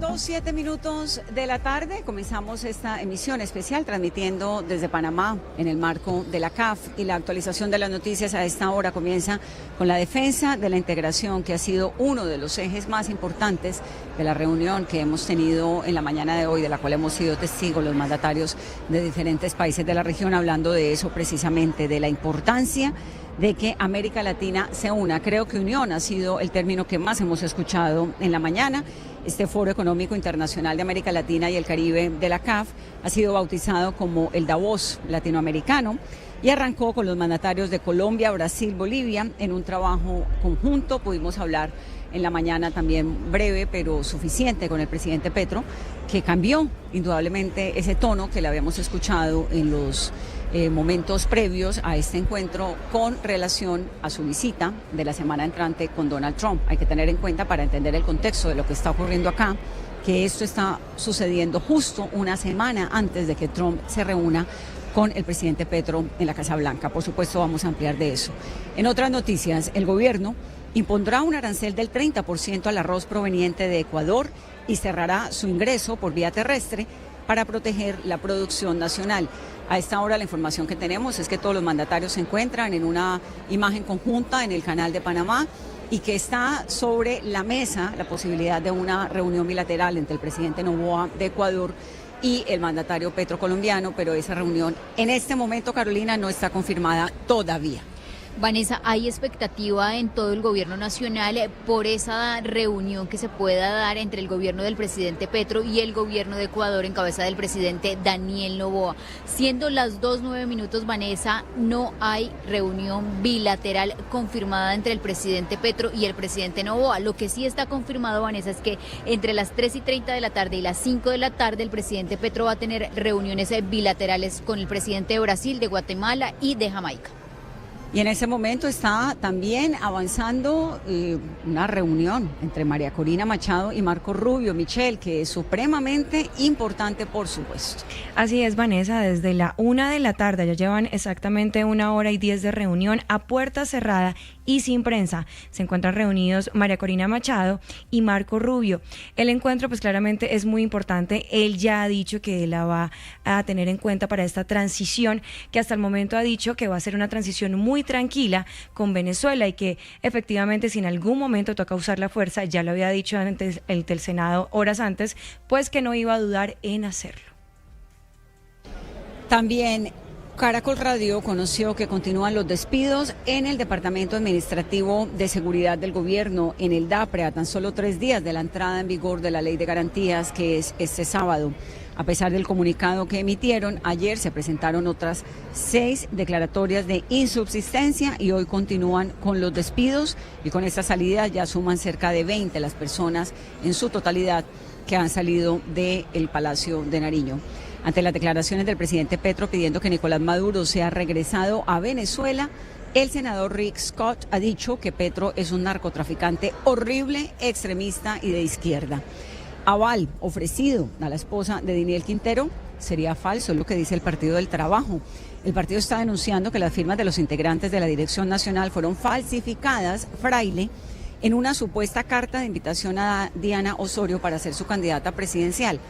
2:07 de la tarde, comenzamos esta emisión especial transmitiendo desde Panamá en el marco de la CAF, y la actualización de las noticias a esta hora comienza con la defensa de la integración, que ha sido uno de los ejes más importantes de la reunión que hemos tenido en la mañana de hoy, de la cual hemos sido testigos los mandatarios de diferentes países de la región, hablando de eso precisamente, de la importancia de que América Latina se una. Creo que unión ha sido el término que más hemos escuchado en la mañana. Este Foro Económico Internacional de América Latina y el Caribe de la CAF ha sido bautizado como el Davos latinoamericano y arrancó con los mandatarios de Colombia, Brasil, Bolivia en un trabajo conjunto. Pudimos hablar en la mañana también breve pero suficiente con el presidente Petro, que cambió indudablemente ese tono que le habíamos escuchado en los momentos previos a este encuentro con relación a su visita de la semana entrante con Donald Trump. Hay que tener en cuenta, para entender el contexto de lo que está ocurriendo acá, que esto está sucediendo justo una semana antes de que Trump se reúna con el presidente Petro en la Casa Blanca. Por supuesto, vamos a ampliar de eso. En otras noticias, el gobierno impondrá un arancel del 30% al arroz proveniente de Ecuador y cerrará su ingreso por vía terrestre para proteger la producción nacional. A esta hora la información que tenemos es que todos los mandatarios se encuentran en una imagen conjunta en el Canal de Panamá y que está sobre la mesa la posibilidad de una reunión bilateral entre el presidente Noboa de Ecuador y el mandatario Petro colombiano, pero esa reunión en este momento, Carolina, no está confirmada todavía. Vanessa, ¿hay expectativa en todo el gobierno nacional por esa reunión que se pueda dar entre el gobierno del presidente Petro y el gobierno de Ecuador en cabeza del presidente Daniel Noboa? Siendo las 2:09, Vanessa, no hay reunión bilateral confirmada entre el presidente Petro y el presidente Noboa. Lo que sí está confirmado, Vanessa, es que entre las 3:30 de la tarde y las 5 de la tarde el presidente Petro va a tener reuniones bilaterales con el presidente de Brasil, de Guatemala y de Jamaica. Y en ese momento está también avanzando una reunión entre María Corina Machado y Marco Rubio, Michelle, que es supremamente importante, por supuesto. Así es, Vanessa, desde la 1 de la tarde, ya llevan exactamente 1 hora y 10 de reunión a puerta cerrada y sin prensa. Se encuentran reunidos María Corina Machado y Marco Rubio. El encuentro, pues claramente es muy importante. Él ya ha dicho que la va a tener en cuenta para esta transición, que hasta el momento ha dicho que va a ser una transición muy tranquila con Venezuela y que efectivamente si en algún momento toca usar la fuerza, ya lo había dicho antes el Senado horas antes, pues que no iba a dudar en hacerlo. También Caracol Radio conoció que continúan los despidos en el Departamento Administrativo de Seguridad del Gobierno, en el DAPRE, a tan solo 3 días de la entrada en vigor de la Ley de Garantías, que es este sábado. A pesar del comunicado que emitieron, ayer se presentaron otras 6 declaratorias de insubsistencia y hoy continúan con los despidos, y con esta salida ya suman cerca de 20 las personas en su totalidad que han salido del Palacio de Nariño. Ante las declaraciones del presidente Petro pidiendo que Nicolás Maduro sea regresado a Venezuela, el senador Rick Scott ha dicho que Petro es un narcotraficante horrible, extremista y de izquierda. Aval ofrecido a la esposa de Daniel Quintero sería falso, es lo que dice el Partido del Trabajo. El partido está denunciando que las firmas de los integrantes de la Dirección Nacional fueron falsificadas, fraile, en una supuesta carta de invitación a Diana Osorio para ser su candidata presidencial.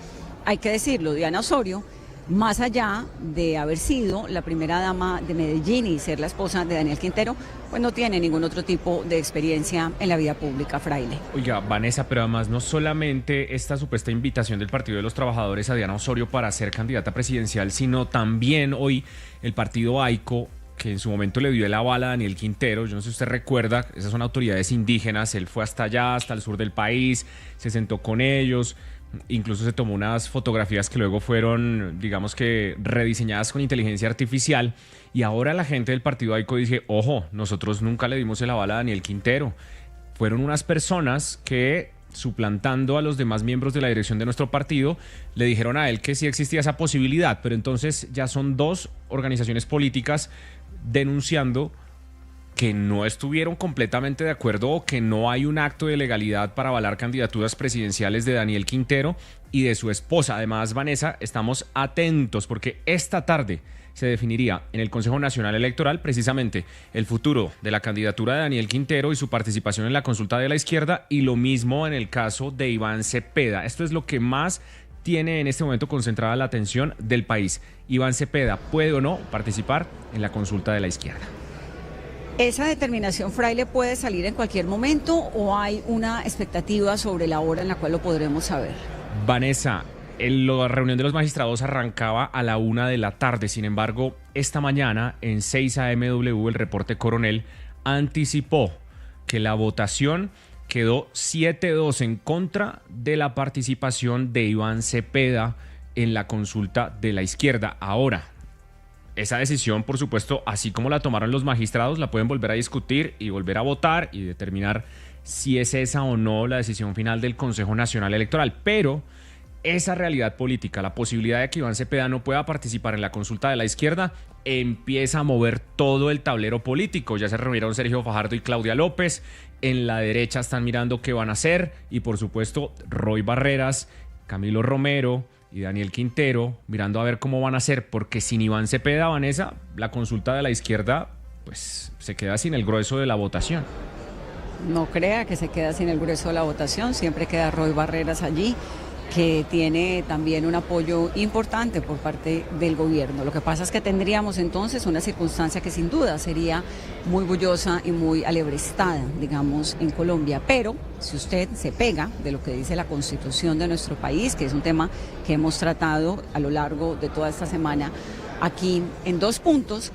Hay que decirlo, Diana Osorio, más allá de haber sido la primera dama de Medellín y ser la esposa de Daniel Quintero, pues no tiene ningún otro tipo de experiencia en la vida pública, fraile. Oiga, Vanessa, pero además no solamente esta supuesta invitación del Partido de los Trabajadores a Diana Osorio para ser candidata presidencial, sino también hoy el partido AICO, que en su momento le dio el aval a Daniel Quintero. Yo no sé si usted recuerda, esas son autoridades indígenas, él fue hasta allá, hasta el sur del país, se sentó con ellos. Incluso se tomó unas fotografías que luego fueron, digamos que, rediseñadas con inteligencia artificial. Y ahora la gente del partido AICO dice, ojo, nosotros nunca le dimos el aval a Daniel Quintero. Fueron unas personas que, suplantando a los demás miembros de la dirección de nuestro partido, le dijeron a él que sí existía esa posibilidad. Pero entonces ya son 2 organizaciones políticas denunciando que no estuvieron completamente de acuerdo o que no hay un acto de legalidad para avalar candidaturas presidenciales de Daniel Quintero y de su esposa. Además, Vanessa, estamos atentos porque esta tarde se definiría en el Consejo Nacional Electoral precisamente el futuro de la candidatura de Daniel Quintero y su participación en la consulta de la izquierda, y lo mismo en el caso de Iván Cepeda. Esto es lo que más tiene en este momento concentrada la atención del país. Iván Cepeda, ¿puede o no participar en la consulta de la izquierda? ¿Esa determinación, Fraile, puede salir en cualquier momento o hay una expectativa sobre la hora en la cual lo podremos saber? Vanessa, la reunión de los magistrados arrancaba a la 1 de la tarde. Sin embargo, esta mañana en 6 AMW el reporte Coronel anticipó que la votación quedó 7-2 en contra de la participación de Iván Cepeda en la consulta de la izquierda. Ahora, esa decisión, por supuesto, así como la tomaron los magistrados, la pueden volver a discutir y volver a votar y determinar si es esa o no la decisión final del Consejo Nacional Electoral. Pero esa realidad política, la posibilidad de que Iván Cepeda no pueda participar en la consulta de la izquierda, empieza a mover todo el tablero político. Ya se reunieron Sergio Fajardo y Claudia López. En la derecha están mirando qué van a hacer. Y por supuesto, Roy Barreras, Camilo Romero y Daniel Quintero mirando a ver cómo van a hacer, porque sin Iván Cepeda, Vanessa, la consulta de la izquierda pues se queda sin el grueso de la votación. No crea que se queda sin el grueso de la votación, siempre queda Roy Barreras allí, que tiene también un apoyo importante por parte del gobierno. Lo que pasa es que tendríamos entonces una circunstancia que sin duda sería muy bullosa y muy alebrestada, digamos, en Colombia. Pero si usted se pega de lo que dice la Constitución de nuestro país, que es un tema que hemos tratado a lo largo de toda esta semana aquí en 2 puntos,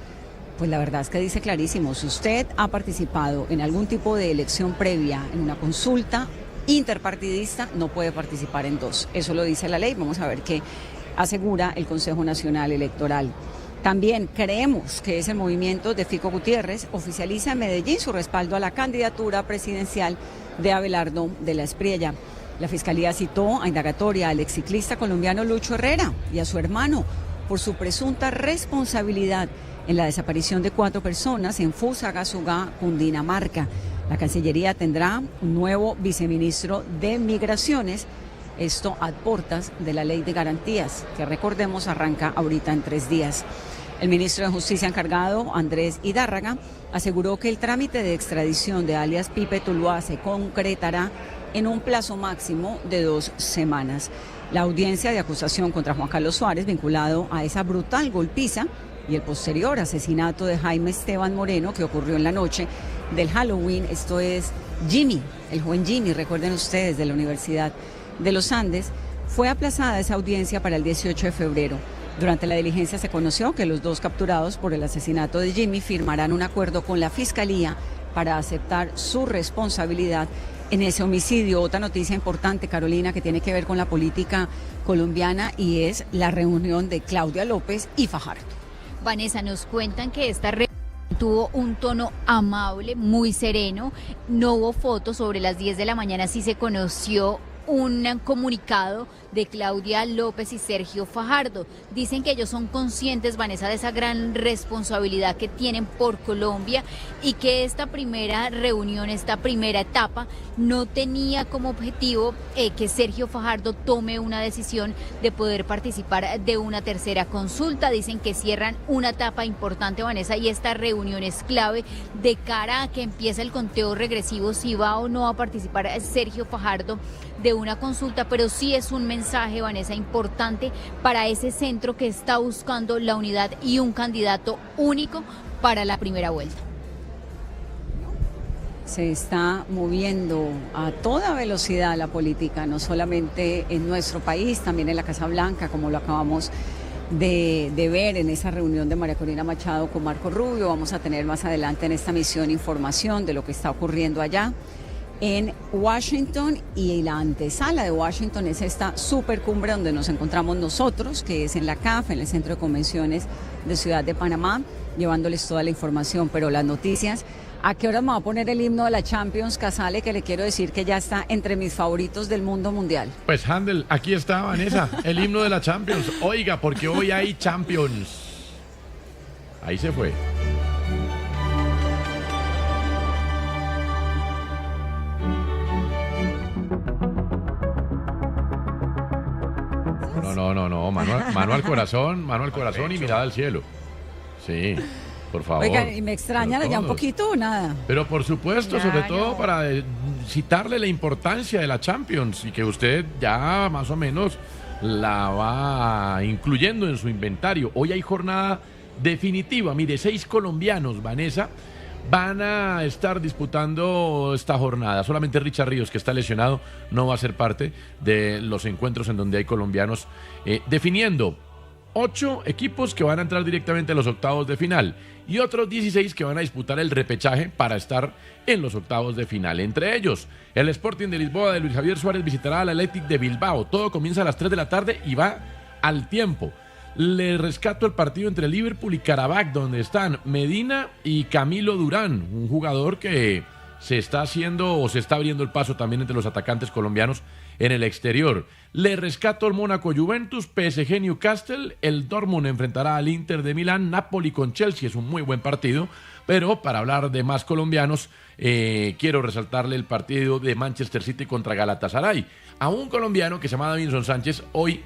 pues la verdad es que dice clarísimo, si usted ha participado en algún tipo de elección previa, en una consulta interpartidista, no puede participar en 2. Eso lo dice la ley. Vamos a ver qué asegura el Consejo Nacional Electoral. También creemos que ese movimiento de Fico Gutiérrez oficializa en Medellín su respaldo a la candidatura presidencial de Abelardo de la Espriella. La Fiscalía citó a indagatoria al exciclista colombiano Lucho Herrera y a su hermano por su presunta responsabilidad en la desaparición de 4 personas en Fusagasugá, Cundinamarca. La Cancillería tendrá un nuevo viceministro de Migraciones, esto a portas de la Ley de Garantías, que recordemos arranca ahorita en 3 días. El ministro de Justicia encargado, Andrés Hidárraga, aseguró que el trámite de extradición de alias Pipe Tuluá se concretará en un plazo máximo de 2 semanas. La audiencia de acusación contra Juan Carlos Suárez, vinculado a esa brutal golpiza y el posterior asesinato de Jaime Esteban Moreno, que ocurrió en la noche del Halloween, esto es Jimmy, el joven Jimmy, recuerden ustedes, de la Universidad de los Andes, fue aplazada esa audiencia para el 18 de febrero. Durante la diligencia se conoció que los 2 capturados por el asesinato de Jimmy firmarán un acuerdo con la Fiscalía para aceptar su responsabilidad en ese homicidio. Otra noticia importante, Carolina, que tiene que ver con la política colombiana, y es la reunión de Claudia López y Fajardo. Vanessa, nos cuentan que esta reunión tuvo un tono amable, muy sereno. No hubo fotos. Sobre las 10 de la mañana sí se conoció un comunicado de Claudia López y Sergio Fajardo. Dicen que ellos son conscientes, Vanessa, de esa gran responsabilidad que tienen por Colombia y que esta primera reunión, esta primera etapa, no tenía como objetivo que Sergio Fajardo tome una decisión de poder participar de una tercera consulta. Dicen que cierran una etapa importante, Vanessa, y esta reunión es clave de cara a que empiece el conteo regresivo si va o no a participar Sergio Fajardo de una consulta, pero sí es un mensaje, Vanessa, importante para ese centro que está buscando la unidad y un candidato único para la primera vuelta. Se está moviendo a toda velocidad la política, no solamente en nuestro país, también en la Casa Blanca, como lo acabamos de ver en esa reunión de María Corina Machado con Marco Rubio. Vamos a tener más adelante en esta misión información de lo que está ocurriendo allá en Washington, y la antesala de Washington es esta supercumbre donde nos encontramos nosotros, que es en la CAF, en el Centro de Convenciones de Ciudad de Panamá, llevándoles toda la información. Pero las noticias, ¿a qué hora me va a poner el himno de la Champions, Casale, que le quiero decir que ya está entre mis favoritos del mundo mundial? Pues Handel, aquí está, Vanessa, el himno de la Champions. Oiga, porque hoy hay Champions. Ahí se fue. No, mano al corazón y mirada al cielo. Sí, por favor. Oigan, y me extraña ya un poquito o nada. Pero por supuesto, Claro. sobre todo para citarle la importancia de la Champions y que usted ya más o menos la va incluyendo en su inventario. Hoy hay jornada definitiva. Mire, 6 colombianos, Vanessa, van a estar disputando esta jornada. Solamente Richard Ríos, que está lesionado, no va a ser parte de los encuentros en donde hay colombianos definiendo 8 equipos que van a entrar directamente a los octavos de final y otros 16 que van a disputar el repechaje para estar en los octavos de final. Entre ellos, el Sporting de Lisboa de Luis Javier Suárez visitará al Athletic de Bilbao. Todo comienza a las 3 de la tarde y va al tiempo. Le rescato el partido entre Liverpool y Karabakh, donde están Medina y Camilo Durán, un jugador que se está haciendo o se está abriendo el paso también entre los atacantes colombianos en el exterior. Le rescato el Mónaco Juventus, PSG Newcastle, el Dortmund enfrentará al Inter de Milán, Napoli con Chelsea, es un muy buen partido, pero para hablar de más colombianos, quiero resaltarle el partido de Manchester City contra Galatasaray. A un colombiano que se llama Davinson Sánchez, hoy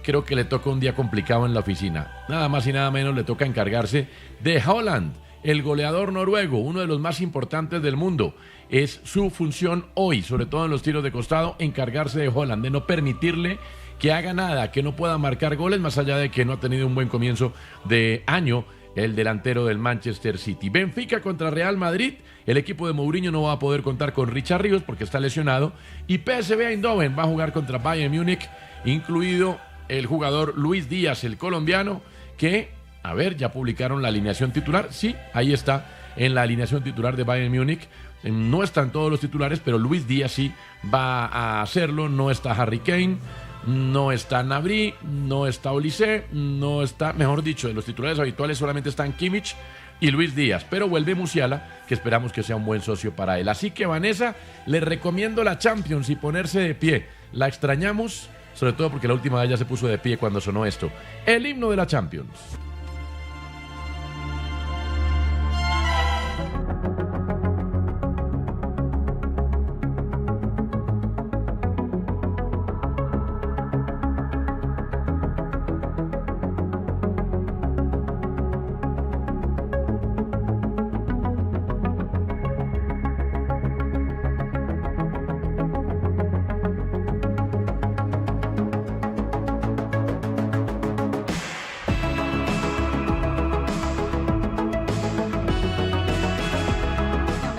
creo que le toca un día complicado en la oficina. Nada más y nada menos le toca encargarse de Haaland, el goleador noruego, uno de los más importantes del mundo. Es su función hoy, sobre todo en los tiros de costado, encargarse de Haaland, de no permitirle que haga nada, que no pueda marcar goles, más allá de que no ha tenido un buen comienzo de año el delantero del Manchester City. Benfica contra Real Madrid, el equipo de Mourinho no va a poder contar con Richard Ríos porque está lesionado, y PSV Eindhoven va a jugar contra Bayern Múnich, incluido el jugador Luis Díaz, el colombiano, que, a ver, ya publicaron la alineación titular. Sí, ahí está, en la alineación titular de Bayern Múnich. No están todos los titulares, pero Luis Díaz sí va a hacerlo. No está Harry Kane, no está Gnabry, no está Olise, no está, mejor dicho, de los titulares habituales solamente están Kimmich y Luis Díaz, pero vuelve Musiala, que esperamos que sea un buen socio para él. Así que, Vanessa, le recomiendo la Champions y ponerse de pie. La extrañamos, sobre todo porque la última vez ya se puso de pie cuando sonó esto. El himno de la Champions.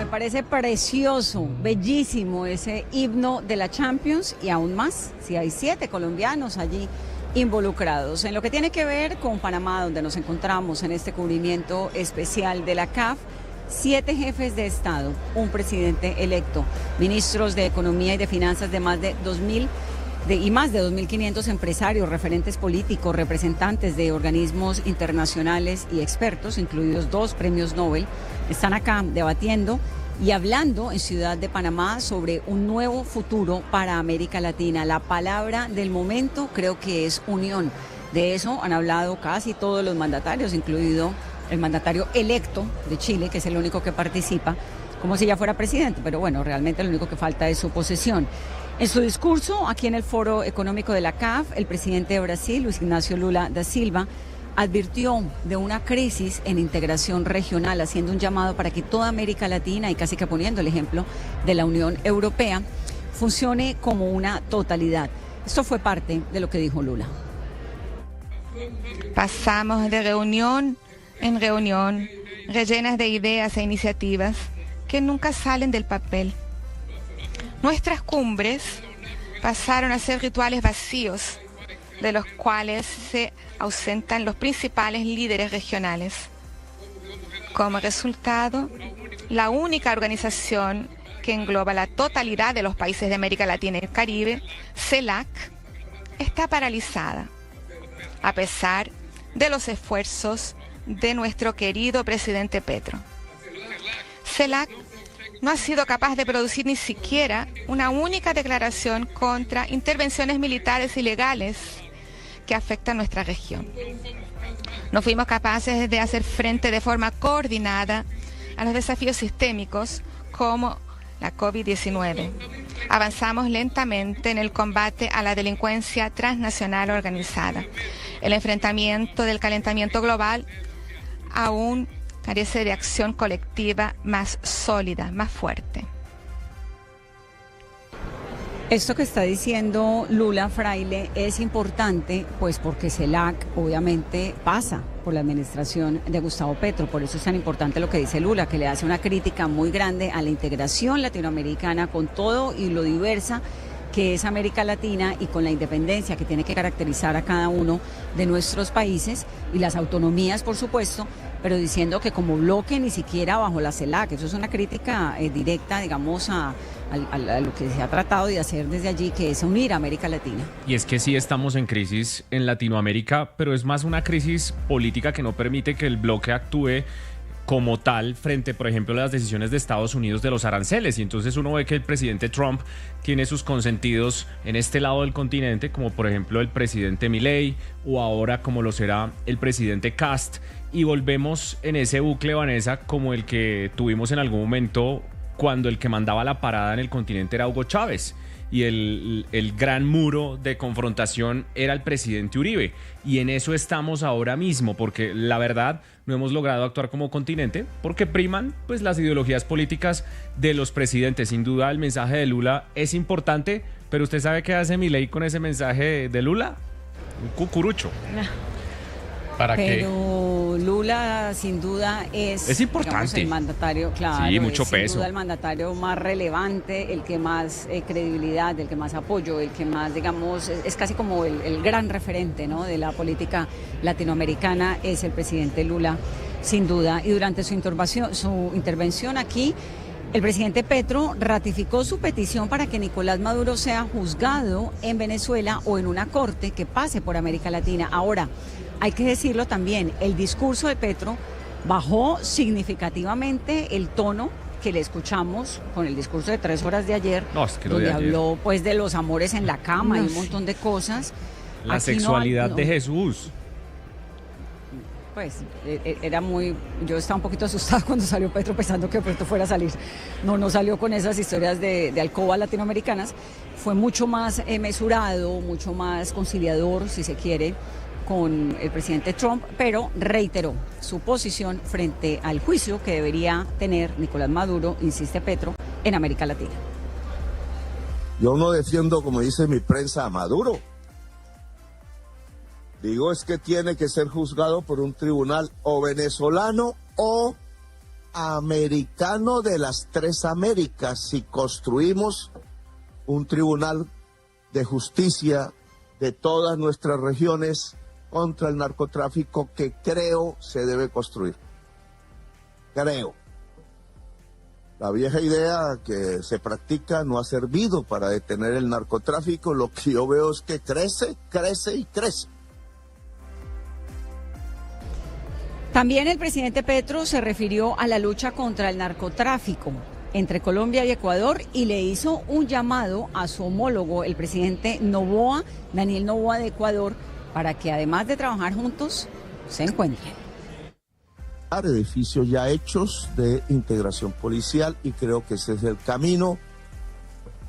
Parece precioso, bellísimo ese himno de la Champions y aún más si hay 7 colombianos allí involucrados. En lo que tiene que ver con Panamá, donde nos encontramos en este cubrimiento especial de la CAF, 7 jefes de Estado, un presidente electo, ministros de Economía y de Finanzas de más de 2.500 empresarios, referentes políticos, representantes de organismos internacionales y expertos, incluidos 2 premios Nobel, están acá debatiendo y hablando en Ciudad de Panamá sobre un nuevo futuro para América Latina. La palabra del momento creo que es unión. De eso han hablado casi todos los mandatarios, incluido el mandatario electo de Chile, que es el único que participa, como si ya fuera presidente, pero bueno, realmente lo único que falta es su posesión. En su discurso, aquí en el Foro Económico de la CAF, el presidente de Brasil, Luis Ignacio Lula da Silva, advirtió de una crisis en integración regional, haciendo un llamado para que toda América Latina, y casi que poniendo el ejemplo de la Unión Europea, funcione como una totalidad. Esto fue parte de lo que dijo Lula. Pasamos de reunión en reunión, rellenas de ideas e iniciativas que nunca salen del papel. Nuestras cumbres pasaron a ser rituales vacíos, de los cuales se ausentan los principales líderes regionales. Como resultado, la única organización que engloba la totalidad de los países de América Latina y el Caribe, CELAC, está paralizada, a pesar de los esfuerzos de nuestro querido presidente Petro. CELAC no ha sido capaz de producir ni siquiera una única declaración contra intervenciones militares ilegales que afectan nuestra región. No fuimos capaces de hacer frente de forma coordinada a los desafíos sistémicos como la COVID-19. Avanzamos lentamente en el combate a la delincuencia transnacional organizada, el enfrentamiento del calentamiento global aún carece de acción colectiva más sólida, más fuerte. Esto que está diciendo Lula Fraile es importante, pues porque CELAC obviamente pasa por la administración de Gustavo Petro. Por eso es tan importante lo que dice Lula, que le hace una crítica muy grande a la integración latinoamericana con todo y lo diversa que es América Latina y con la independencia que tiene que caracterizar a cada uno de nuestros países y las autonomías, por supuesto, pero diciendo que como bloque ni siquiera bajo la CELAC. Eso es una crítica directa, digamos, a lo que se ha tratado de hacer desde allí, que es unir a América Latina. Y es que sí estamos en crisis en Latinoamérica, pero es más una crisis política que no permite que el bloque actúe como tal frente, por ejemplo, a las decisiones de Estados Unidos de los aranceles. Y entonces uno ve que el presidente Trump tiene sus consentidos en este lado del continente, como por ejemplo el presidente Milei, o ahora como lo será el presidente Kast. Y volvemos en ese bucle, Vanessa, como el que tuvimos en algún momento cuando el que mandaba la parada en el continente era Hugo Chávez y el gran muro de confrontación era el presidente Uribe. Y en eso estamos ahora mismo, porque la verdad no hemos logrado actuar como continente porque priman pues las ideologías políticas de los presidentes. Sin duda el mensaje de Lula es importante, pero ¿usted sabe qué hace Milei con ese mensaje de Lula? Un cucurucho. ¿Para qué? Pero Lula sin duda es importante, digamos, el mandatario, claro, sí, mucho es sin peso. duda el mandatario más relevante, el que más credibilidad, el que más apoyo, el que más, digamos, es casi como el gran referente, ¿no?, de la política latinoamericana, es el presidente Lula, sin duda. Y durante su intervención aquí, el presidente Petro ratificó su petición para que Nicolás Maduro sea juzgado en Venezuela o en una corte que pase por América Latina. Ahora, hay que decirlo también, el discurso de Petro bajó significativamente el tono que le escuchamos con el discurso de 3 horas de ayer, donde habló pues de los amores en la cama y un montón de cosas. La Aquí sexualidad de Jesús. Pues era muy... Yo estaba un poquito asustada cuando salió Petro pensando que Petro fuera a salir. No salió con esas historias de alcobas latinoamericanas. Fue mucho más mesurado, mucho más conciliador, si se quiere, con el presidente Trump, pero reiteró su posición frente al juicio que debería tener Nicolás Maduro, insiste Petro, en América Latina. Yo no defiendo, como dice mi prensa, a Maduro. Digo, es que tiene que ser juzgado por un tribunal o venezolano o americano de las 3 Américas. Si construimos un tribunal de justicia de todas nuestras regiones contra el narcotráfico, que creo se debe construir. Creo. La vieja idea que se practica no ha servido para detener el narcotráfico. Lo que yo veo es que crece, crece y crece. También el presidente Petro se refirió a la lucha contra el narcotráfico entre Colombia y Ecuador y le hizo un llamado a su homólogo, el presidente Noboa, Daniel Noboa de Ecuador, para que además de trabajar juntos, se encuentren. Edificios ya hechos de integración policial y creo que ese es el camino.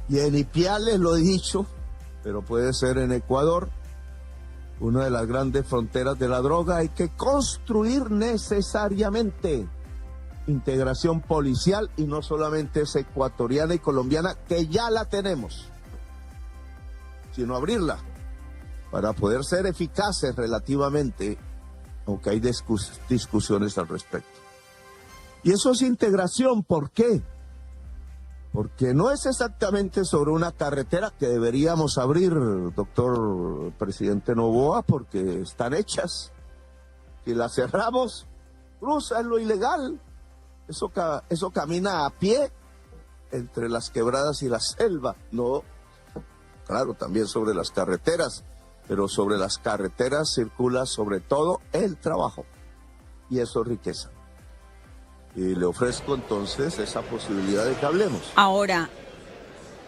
Y en Ipiales lo he dicho, pero puede ser en Ecuador, una de las grandes fronteras de la droga. Hay que construir necesariamente integración policial y no solamente es ecuatoriana y colombiana, que ya la tenemos, sino abrirla para poder ser eficaces relativamente, aunque hay discusiones al respecto. Y eso es integración. ¿Por qué? Porque no es exactamente sobre una carretera que deberíamos abrir, doctor presidente Noboa, porque están hechas. Si las cerramos, cruza en lo ilegal. Eso camina a pie entre las quebradas y la selva. No, claro, también sobre las carreteras, pero sobre las carreteras circula sobre todo el trabajo. Y eso es riqueza. Y le ofrezco entonces esa posibilidad de que hablemos. Ahora,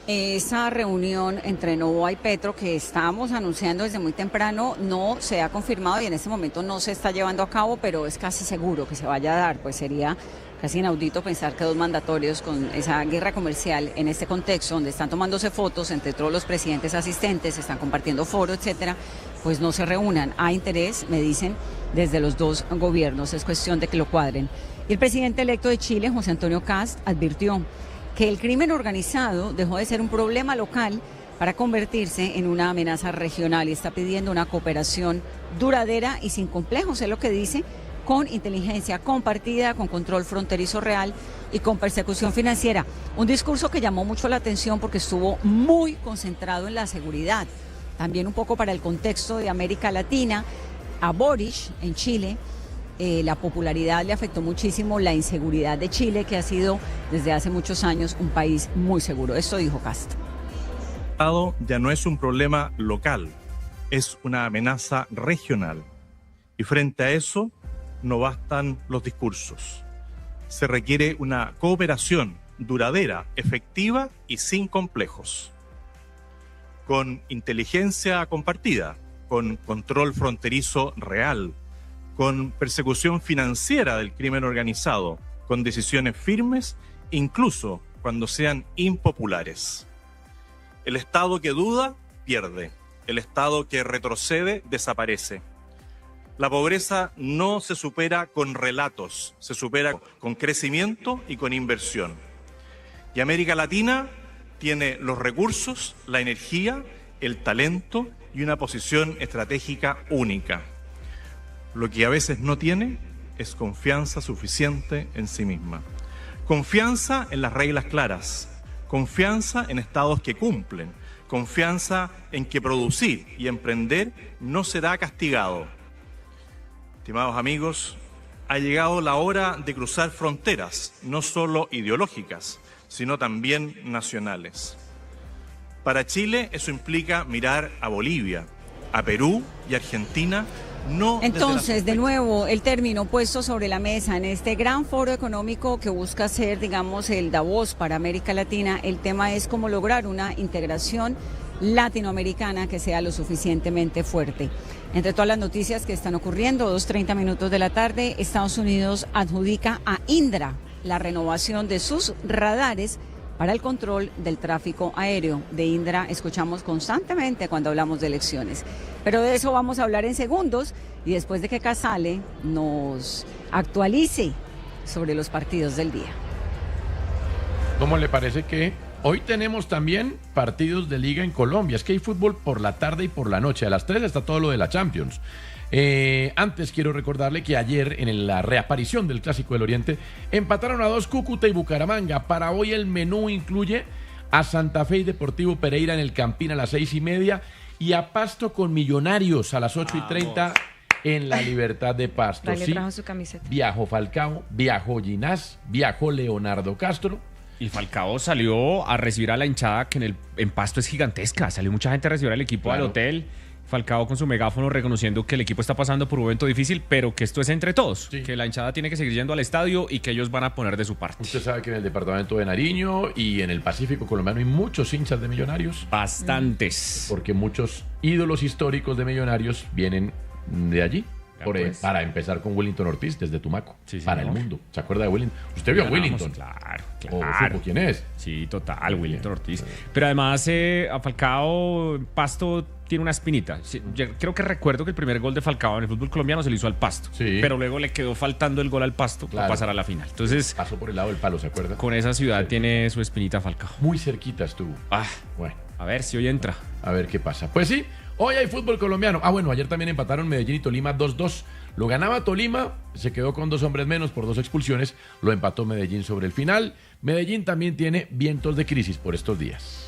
esa reunión entre Noboa y Petro que estábamos anunciando desde muy temprano no se ha confirmado y en este momento no se está llevando a cabo, pero es casi seguro que se vaya a dar, pues sería casi inaudito pensar que dos mandatorios con esa guerra comercial en este contexto, donde están tomándose fotos entre todos los presidentes asistentes, están compartiendo foro, etcétera, pues no se reúnan. Hay interés, me dicen, desde los dos gobiernos, es cuestión de que lo cuadren. Y el presidente electo de Chile, José Antonio Kast, advirtió que el crimen organizado dejó de ser un problema local para convertirse en una amenaza regional y está pidiendo una cooperación duradera y sin complejos, es lo que dice, con inteligencia compartida, con control fronterizo real y con persecución financiera. Un discurso que llamó mucho la atención porque estuvo muy concentrado en la seguridad. También un poco para el contexto de América Latina. A Boric, en Chile, la popularidad le afectó muchísimo la inseguridad de Chile, que ha sido desde hace muchos años un país muy seguro. Esto dijo Kast. Ya no es un problema local, es una amenaza regional. Y frente a eso, no bastan los discursos. Se requiere una cooperación duradera, efectiva y sin complejos. Con inteligencia compartida, con control fronterizo real, con persecución financiera del crimen organizado, con decisiones firmes, incluso cuando sean impopulares. El Estado que duda, pierde. El Estado que retrocede, desaparece. La pobreza no se supera con relatos, se supera con crecimiento y con inversión. Y América Latina tiene los recursos, la energía, el talento y una posición estratégica única. Lo que a veces no tiene es confianza suficiente en sí misma. Confianza en las reglas claras, confianza en estados que cumplen, confianza en que producir y emprender no será castigado. Estimados amigos, ha llegado la hora de cruzar fronteras, no solo ideológicas, sino también nacionales. Para Chile eso implica mirar a Bolivia, a Perú y Argentina. No. Entonces, de nuevo, el término puesto sobre la mesa en este gran foro económico que busca ser, digamos, el Davos para América Latina, el tema es cómo lograr una integración latinoamericana que sea lo suficientemente fuerte. Entre todas las noticias que están ocurriendo, 2:30 de la tarde, Estados Unidos adjudica a Indra la renovación de sus radares para el control del tráfico aéreo. De Indra escuchamos constantemente cuando hablamos de elecciones. Pero de eso vamos a hablar en segundos y después de que Casale nos actualice sobre los partidos del día. ¿Cómo le parece que hoy tenemos también partidos de liga en Colombia? Es que hay fútbol por la tarde y por la noche. A las 3 está todo lo de la Champions. Antes quiero recordarle que ayer en la reaparición del Clásico del Oriente empataron a 2 Cúcuta y Bucaramanga. Para hoy el menú incluye a Santa Fe y Deportivo Pereira en el Campín a las 6:30 y a Pasto con Millonarios a las 8:30 en la Libertad de Pasto. Dale, trajo su camiseta. Viajó Falcao, viajó Ginás, viajó Leonardo Castro. Y Falcao salió a recibir a la hinchada que en Pasto es gigantesca. Salió mucha gente a recibir al equipo al hotel. Falcao con su megáfono reconociendo que el equipo está pasando por un momento difícil, pero que esto es entre todos, sí. Que la hinchada tiene que seguir yendo al estadio y que ellos van a poner de su parte. Usted sabe que en el departamento de Nariño y en el Pacífico colombiano hay muchos hinchas de Millonarios. Bastantes. Porque muchos ídolos históricos de Millonarios vienen de allí. Para empezar con Wellington Ortiz desde Tumaco, sí, para el mundo. ¿Se acuerda de Wellington? ¿Usted vio a Wellington? Claro. ¿O supo quién es? Sí, total, Wellington Ortiz. Pero además a Falcao Pasto tiene una espinita. Sí, yo creo que recuerdo que el primer gol de Falcao en el fútbol colombiano se le hizo al Pasto, sí. Pero luego le quedó faltando el gol al Pasto para pasar a la final. Entonces pasó por el lado del palo, ¿se acuerda? Con esa ciudad tiene su espinita Falcao. Muy cerquita estuvo. Bueno, a ver si hoy entra. A ver qué pasa. Pues sí, hoy hay fútbol colombiano. Bueno, ayer también empataron Medellín y Tolima 2-2. Lo ganaba Tolima, se quedó con 2 hombres menos por 2 expulsiones. Lo empató Medellín sobre el final. Medellín también tiene vientos de crisis por estos días.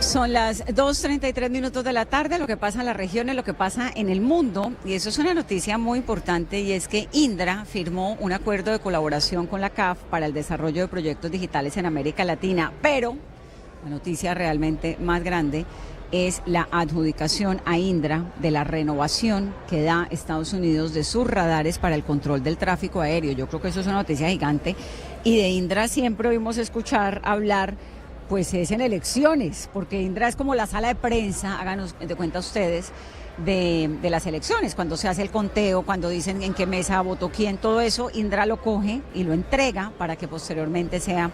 Son las 2:33 de la tarde, lo que pasa en las regiones, lo que pasa en el mundo, y eso es una noticia muy importante, y es que Indra firmó un acuerdo de colaboración con la CAF para el desarrollo de proyectos digitales en América Latina, pero la noticia realmente más grande es la adjudicación a Indra de la renovación que da Estados Unidos de sus radares para el control del tráfico aéreo. Yo creo que eso es una noticia gigante, y de Indra siempre oímos escuchar hablar, pues es en elecciones, porque Indra es como la sala de prensa, háganos de cuenta ustedes, de las elecciones, cuando se hace el conteo, cuando dicen en qué mesa votó quién, todo eso, Indra lo coge y lo entrega para que posteriormente sea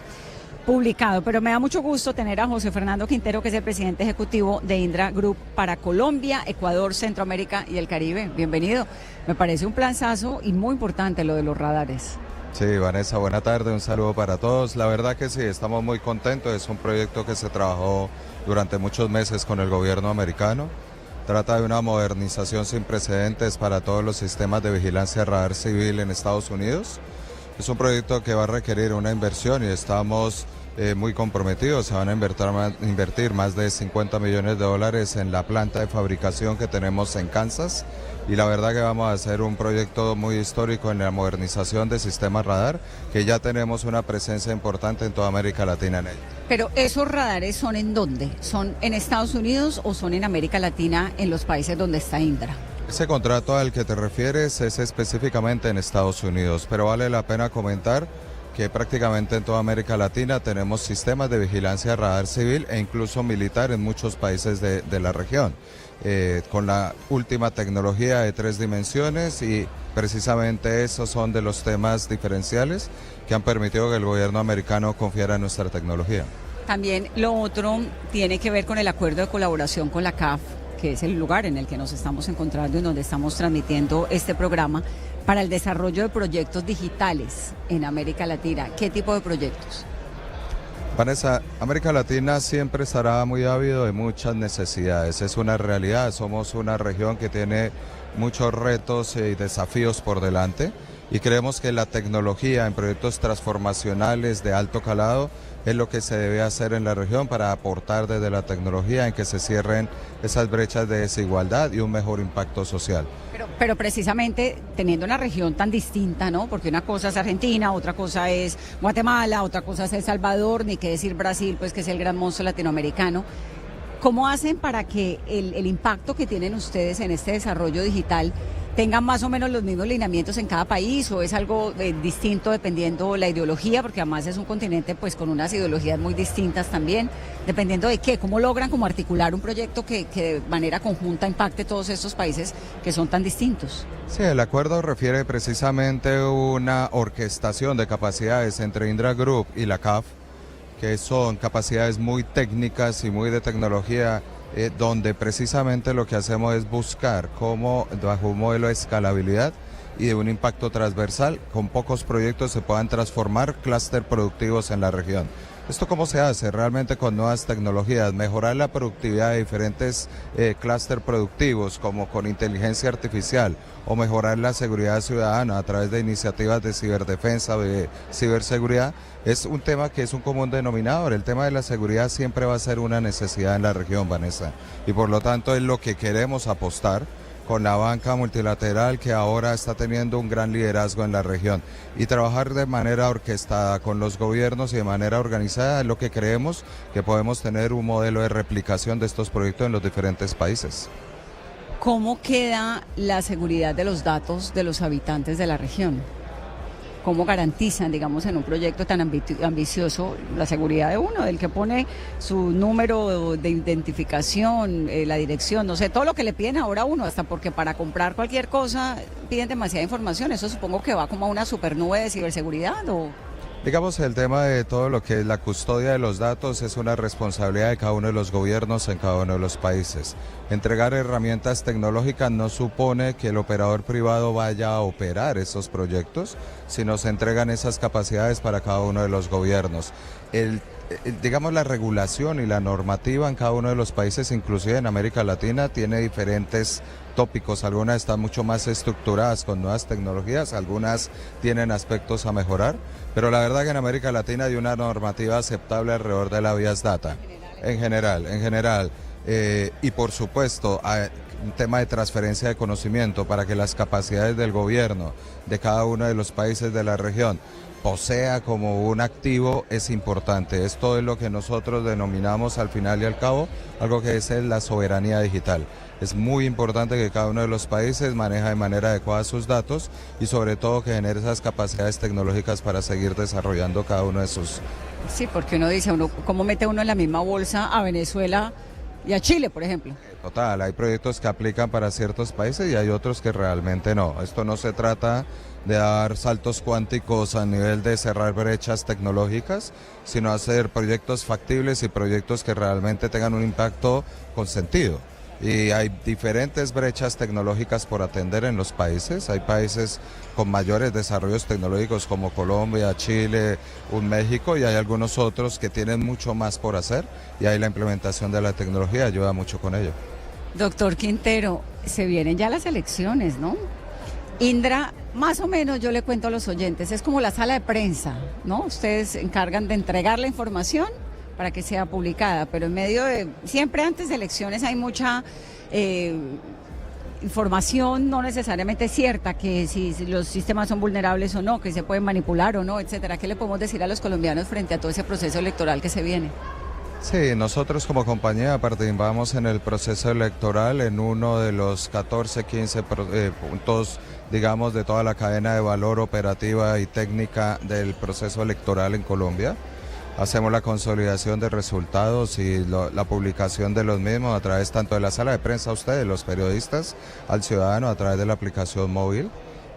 publicado. Pero me da mucho gusto tener a José Fernando Quintero, que es el presidente ejecutivo de Indra Group para Colombia, Ecuador, Centroamérica y el Caribe. Bienvenido. Me parece un planazo y muy importante lo de los radares. Sí, Vanessa, buena tarde, un saludo para todos. La verdad que sí, estamos muy contentos, es un proyecto que se trabajó durante muchos meses con el gobierno americano. Trata de una modernización sin precedentes para todos los sistemas de vigilancia radar civil en Estados Unidos. Es un proyecto que va a requerir una inversión y estamos muy comprometidos. Se van a invertir más de $50 millones en la planta de fabricación que tenemos en Kansas. Y la verdad que vamos a hacer un proyecto muy histórico en la modernización de sistemas radar, que ya tenemos una presencia importante en toda América Latina en ello. Pero ¿esos radares son en dónde? ¿Son en Estados Unidos o son en América Latina, en los países donde está Indra? Ese contrato al que te refieres es específicamente en Estados Unidos, pero vale la pena comentar que prácticamente en toda América Latina tenemos sistemas de vigilancia radar civil e incluso militar en muchos países de la región. Con la última tecnología de 3 dimensiones, y precisamente esos son de los temas diferenciales que han permitido que el gobierno americano confiara en nuestra tecnología. También lo otro tiene que ver con el acuerdo de colaboración con la CAF, que es el lugar en el que nos estamos encontrando y donde estamos transmitiendo este programa, para el desarrollo de proyectos digitales en América Latina. ¿Qué tipo de proyectos? Vanessa, América Latina siempre estará muy ávido de muchas necesidades, es una realidad, somos una región que tiene muchos retos y desafíos por delante, y creemos que la tecnología en proyectos transformacionales de alto calado es lo que se debe hacer en la región para aportar desde la tecnología en que se cierren esas brechas de desigualdad y un mejor impacto social. Pero precisamente teniendo una región tan distinta, ¿no? Porque una cosa es Argentina, otra cosa es Guatemala, otra cosa es El Salvador, ni qué decir Brasil, pues que es el gran monstruo latinoamericano. ¿Cómo hacen para que el impacto que tienen ustedes en este desarrollo digital tengan más o menos los mismos lineamientos en cada país, o es algo distinto dependiendo la ideología, porque además es un continente pues con unas ideologías muy distintas también, dependiendo de qué? ¿Cómo logran como articular un proyecto que de manera conjunta impacte todos estos países que son tan distintos? Sí, el acuerdo refiere precisamente a una orquestación de capacidades entre Indra Group y la CAF, que son capacidades muy técnicas y muy de tecnología, donde precisamente lo que hacemos es buscar cómo, bajo un modelo de escalabilidad y de un impacto transversal, con pocos proyectos se puedan transformar clústeres productivos en la región. ¿Esto cómo se hace? Realmente con nuevas tecnologías, mejorar la productividad de diferentes clústeres productivos, como con inteligencia artificial, o mejorar la seguridad ciudadana a través de iniciativas de ciberdefensa, de ciberseguridad. Es un tema que es un común denominador. El tema de la seguridad siempre va a ser una necesidad en la región, Vanessa, y por lo tanto es lo que queremos apostar con la banca multilateral, que ahora está teniendo un gran liderazgo en la región, y trabajar de manera orquestada con los gobiernos y de manera organizada es lo que creemos que podemos tener un modelo de replicación de estos proyectos en los diferentes países. ¿Cómo queda la seguridad de los datos de los habitantes de la región? ¿Cómo garantizan, digamos, en un proyecto tan ambicioso la seguridad de uno, del que pone su número de identificación, la dirección, no sé, todo lo que le piden ahora a uno, hasta porque para comprar cualquier cosa piden demasiada información? Eso supongo que va como a una supernube de ciberseguridad, ¿o? Digamos, el tema de todo lo que es la custodia de los datos es una responsabilidad de cada uno de los gobiernos en cada uno de los países. Entregar herramientas tecnológicas no supone que el operador privado vaya a operar esos proyectos, sino se entregan esas capacidades para cada uno de los gobiernos. Digamos, la regulación y la normativa en cada uno de los países, inclusive en América Latina, tiene diferentes tópicos. Algunas están mucho más estructuradas con nuevas tecnologías, algunas tienen aspectos a mejorar, pero la verdad que en América Latina hay una normativa aceptable alrededor de la Vías Data. En general. Y por supuesto, un tema de transferencia de conocimiento para que las capacidades del gobierno de cada uno de los países de la región posea como un activo es importante. Esto es lo que nosotros denominamos al final y al cabo algo que es la soberanía digital. Es muy importante que cada uno de los países maneje de manera adecuada sus datos y sobre todo que genere esas capacidades tecnológicas para seguir desarrollando cada uno de sus... Sí, porque uno dice, ¿cómo mete uno en la misma bolsa a Venezuela y a Chile, por ejemplo? Total, hay proyectos que aplican para ciertos países y hay otros que realmente no. Esto no se trata de dar saltos cuánticos a nivel de cerrar brechas tecnológicas, sino hacer proyectos factibles y proyectos que realmente tengan un impacto con sentido. Y hay diferentes brechas tecnológicas por atender en los países. Hay países con mayores desarrollos tecnológicos como Colombia, Chile, México, y hay algunos otros que tienen mucho más por hacer y ahí la implementación de la tecnología ayuda mucho con ello. Doctor Quintero, se vienen ya las elecciones, ¿no? Indra, más o menos yo le cuento a los oyentes, es como la sala de prensa, ¿no? Ustedes se encargan de entregar la información para que sea publicada, pero en medio de, siempre antes de elecciones hay mucha información no necesariamente cierta, que si los sistemas son vulnerables o no, que se pueden manipular o no, etcétera. ¿Qué le podemos decir a los colombianos frente a todo ese proceso electoral que se viene? Sí, nosotros como compañía participamos en el proceso electoral en uno de los 14, 15 puntos, digamos, de toda la cadena de valor operativa y técnica del proceso electoral en Colombia. Hacemos la consolidación de resultados y la publicación de los mismos a través tanto de la sala de prensa a ustedes, los periodistas, al ciudadano a través de la aplicación móvil.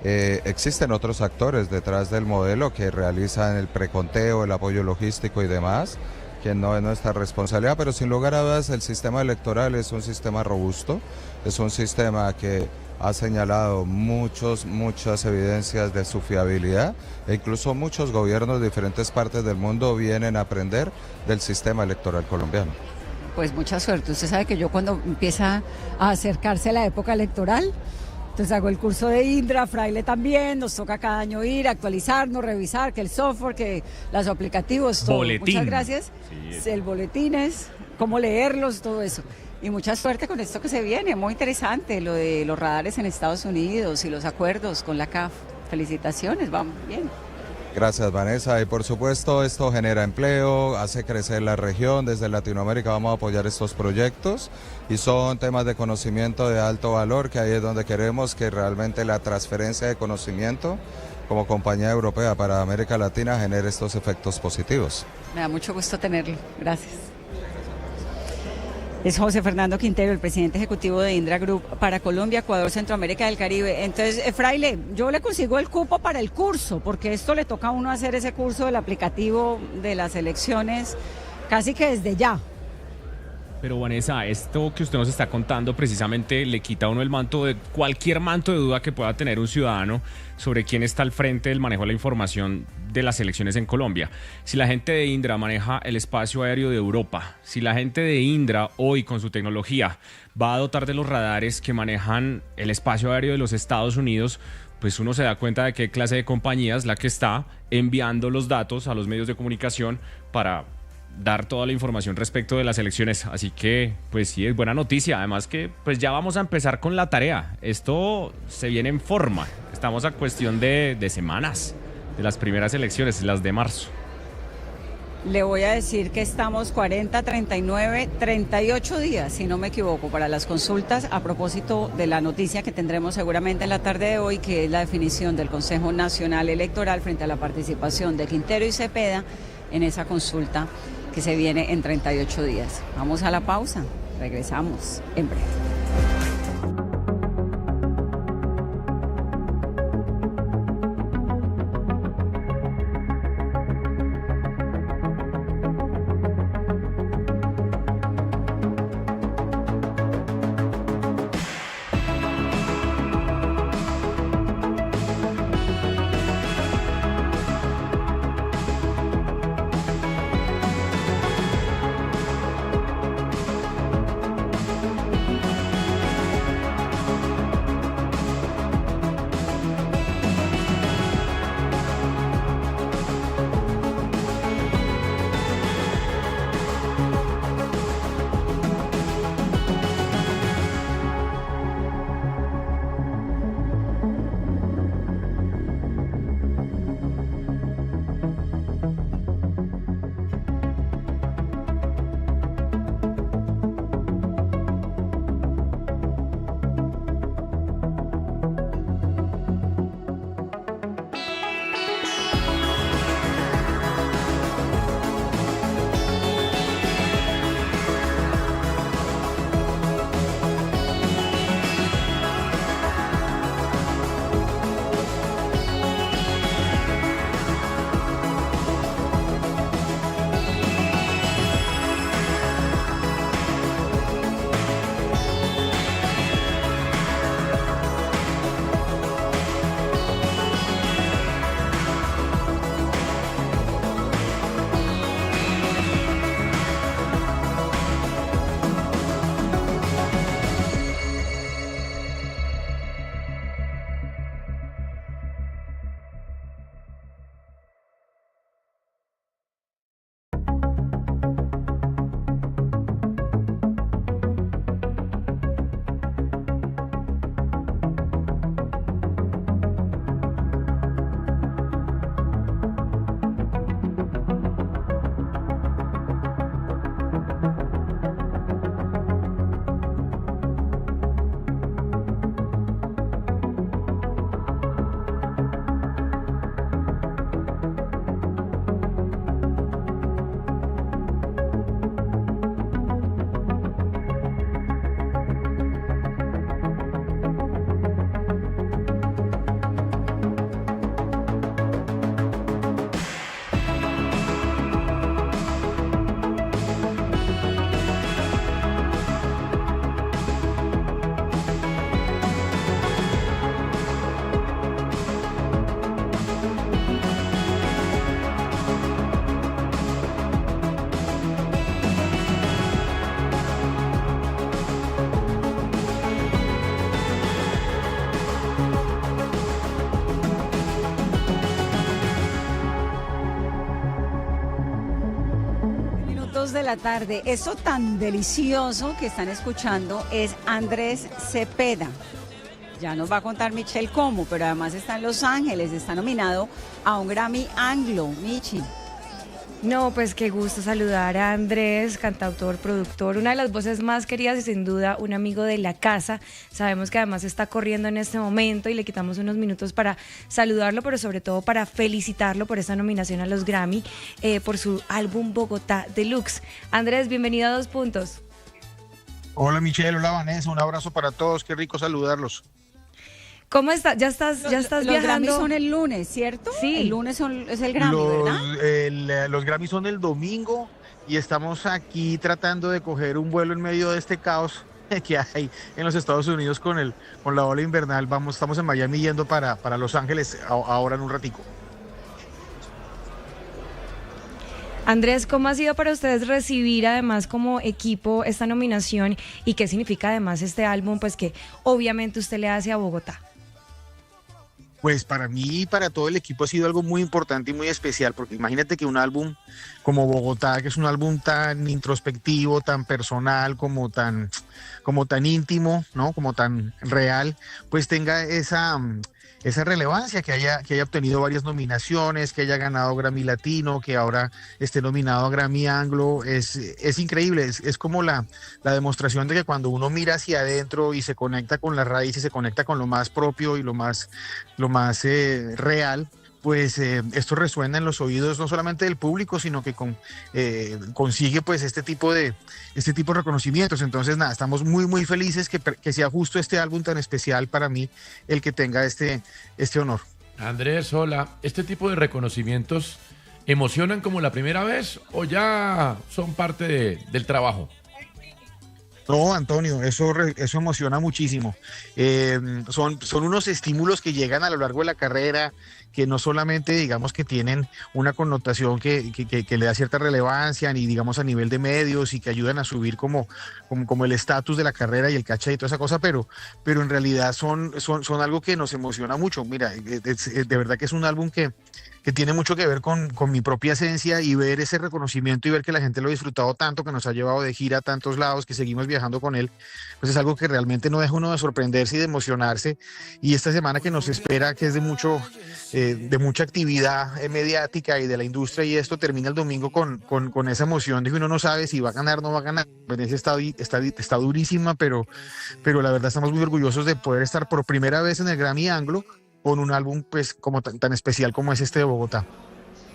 Existen otros actores detrás del modelo que realizan el preconteo, el apoyo logístico y demás, que no es nuestra responsabilidad, pero sin lugar a dudas el sistema electoral es un sistema robusto, es un sistema que ha señalado muchas evidencias de su fiabilidad e incluso muchos gobiernos de diferentes partes del mundo vienen a aprender del sistema electoral colombiano. Pues mucha suerte. Usted sabe que yo cuando empieza a acercarse la época electoral, entonces hago el curso de Indra, Fraile también, nos toca cada año ir, actualizarnos, revisar, que el software, que los aplicativos, todo. Boletín. Muchas gracias. Sí. El boletín es, cómo leerlos, todo eso. Y mucha suerte con esto que se viene, muy interesante, lo de los radares en Estados Unidos y los acuerdos con la CAF. Felicitaciones, vamos bien. Gracias, Vanessa. Y por supuesto esto genera empleo, hace crecer la región. Desde Latinoamérica vamos a apoyar estos proyectos y son temas de conocimiento de alto valor, que ahí es donde queremos que realmente la transferencia de conocimiento como compañía europea para América Latina genere estos efectos positivos. Me da mucho gusto tenerlo. Gracias. Es José Fernando Quintero, el presidente ejecutivo de Indra Group para Colombia, Ecuador, Centroamérica y el Caribe. Entonces, Fraile, yo le consigo el cupo para el curso, porque esto le toca a uno hacer ese curso del aplicativo de las elecciones casi que desde ya. Pero Vanessa, esto que usted nos está contando precisamente le quita a uno el manto de cualquier manto de duda que pueda tener un ciudadano sobre quién está al frente del manejo de la información de las elecciones en Colombia. Si la gente de Indra maneja el espacio aéreo de Europa, si la gente de Indra hoy con su tecnología va a dotar de los radares que manejan el espacio aéreo de los Estados Unidos, pues uno se da cuenta de qué clase de compañía es la que está enviando los datos a los medios de comunicación para dar toda la información respecto de las elecciones. Así que, pues sí, es buena noticia. Además que, pues ya vamos a empezar con la tarea. Esto se viene en forma. Estamos a cuestión de semanas de las primeras elecciones, las de marzo. Le voy a decir que estamos 40, 39, 38 días, si no me equivoco, para las consultas a propósito de la noticia que tendremos seguramente en la tarde de hoy, que es la definición del Consejo Nacional Electoral frente a la participación de Quintero y Cepeda en esa consulta que se viene en 38 días. Vamos a la pausa, regresamos en breve. 2 de la tarde. Eso tan delicioso que están escuchando es Andrés Cepeda. Ya nos va a contar Michelle cómo, pero además está en Los Ángeles, está nominado a un Grammy Anglo, Michi. No, pues qué gusto saludar a Andrés, cantautor, productor, una de las voces más queridas y sin duda un amigo de la casa. Sabemos que además está corriendo en este momento y le quitamos unos minutos para saludarlo, pero sobre todo para felicitarlo por esta nominación a los Grammy, por su álbum Bogotá Deluxe. Andrés, bienvenido a 2 Puntos. Hola Michelle, hola Vanessa, un abrazo para todos, qué rico saludarlos. ¿Cómo estás? ¿Ya estás viajando? Los Grammys son el lunes, ¿cierto? Sí. El lunes es el Grammy, ¿verdad? Los Grammys son el domingo y estamos aquí tratando de coger un vuelo en medio de este caos que hay en los Estados Unidos con la ola invernal. Estamos en Miami yendo para Los Ángeles ahora en un ratico. Andrés, ¿cómo ha sido para ustedes recibir además como equipo esta nominación y qué significa además este álbum, pues que obviamente usted le hace a Bogotá? Pues para mí y para todo el equipo ha sido algo muy importante y muy especial, porque imagínate que un álbum como Bogotá, que es un álbum tan introspectivo, tan personal, como tan íntimo, ¿no? Como tan real, pues tenga esa relevancia, que haya obtenido varias nominaciones, que haya ganado Grammy Latino, que ahora esté nominado a Grammy Anglo, es increíble, es como la demostración de que cuando uno mira hacia adentro y se conecta con las raíces, se conecta con lo más propio y lo más real, pues esto resuena en los oídos no solamente del público, sino que consigue pues este tipo de reconocimientos. Entonces nada, estamos muy muy felices que sea justo este álbum tan especial para mí el que tenga este honor. Andrés, hola, ¿este tipo de reconocimientos emocionan como la primera vez o ya son parte del trabajo? No, Antonio, eso emociona muchísimo. Son unos estímulos que llegan a lo largo de la carrera, que no solamente digamos que tienen una connotación que le da cierta relevancia, ni digamos a nivel de medios y que ayudan a subir como el estatus de la carrera y el caché y toda esa cosa, pero en realidad son algo que nos emociona mucho. Mira, de verdad que es un álbum que tiene mucho que ver con mi propia esencia, y ver ese reconocimiento y ver que la gente lo ha disfrutado tanto, que nos ha llevado de gira a tantos lados, que seguimos viajando con él, pues es algo que realmente no deja uno de sorprenderse y de emocionarse. Y esta semana que nos espera, que es de mucha actividad mediática y de la industria, y esto termina el domingo con esa emoción de que uno no sabe si va a ganar o no va a ganar. Venecia está durísima, pero la verdad estamos muy orgullosos de poder estar por primera vez en el Grammy Anglo con un álbum pues como tan especial como es este de Bogotá.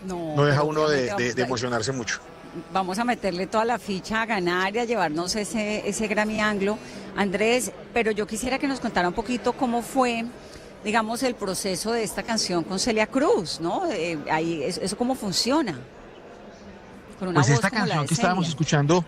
No deja uno de emocionarse mucho. Vamos a meterle toda la ficha a ganar y a llevarnos ese Grammy Anglo, Andrés, pero yo quisiera que nos contara un poquito cómo fue, digamos, el proceso de esta canción con Celia Cruz, ¿no? Eso cómo funciona. Con una pues voz esta como canción la de que estábamos Celia. escuchando,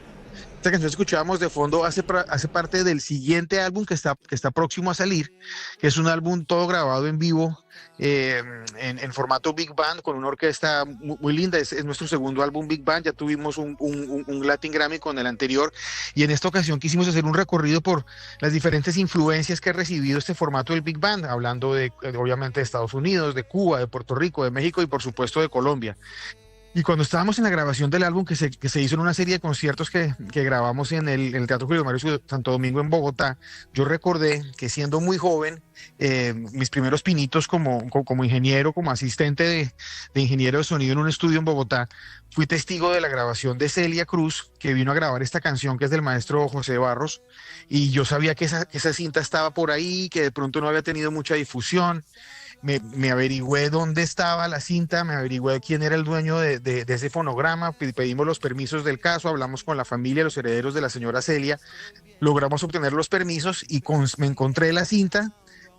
esta canción que escuchábamos de fondo hace parte del siguiente álbum que está próximo a salir, que es un álbum todo grabado en vivo, en formato Big Band, con una orquesta muy linda. Es nuestro segundo álbum Big Band. Ya tuvimos un Latin Grammy con el anterior, y en esta ocasión quisimos hacer un recorrido por las diferentes influencias que ha recibido este formato del Big Band, hablando obviamente de Estados Unidos, de Cuba, de Puerto Rico, de México y por supuesto de Colombia. Y cuando estábamos en la grabación del álbum, que se hizo en una serie de conciertos que grabamos en el Teatro Julio Mario Santo Domingo en Bogotá, yo recordé que siendo muy joven, mis primeros pinitos como ingeniero, como asistente de ingeniero de sonido en un estudio en Bogotá, fui testigo de la grabación de Celia Cruz, que vino a grabar esta canción que es del maestro José Barros, y yo sabía que esa cinta estaba por ahí, que de pronto no había tenido mucha difusión. Me averigüé dónde estaba la cinta, me averigüé quién era el dueño de ese fonograma, pedimos los permisos del caso, hablamos con la familia, los herederos de la señora Celia, logramos obtener los permisos y me encontré la cinta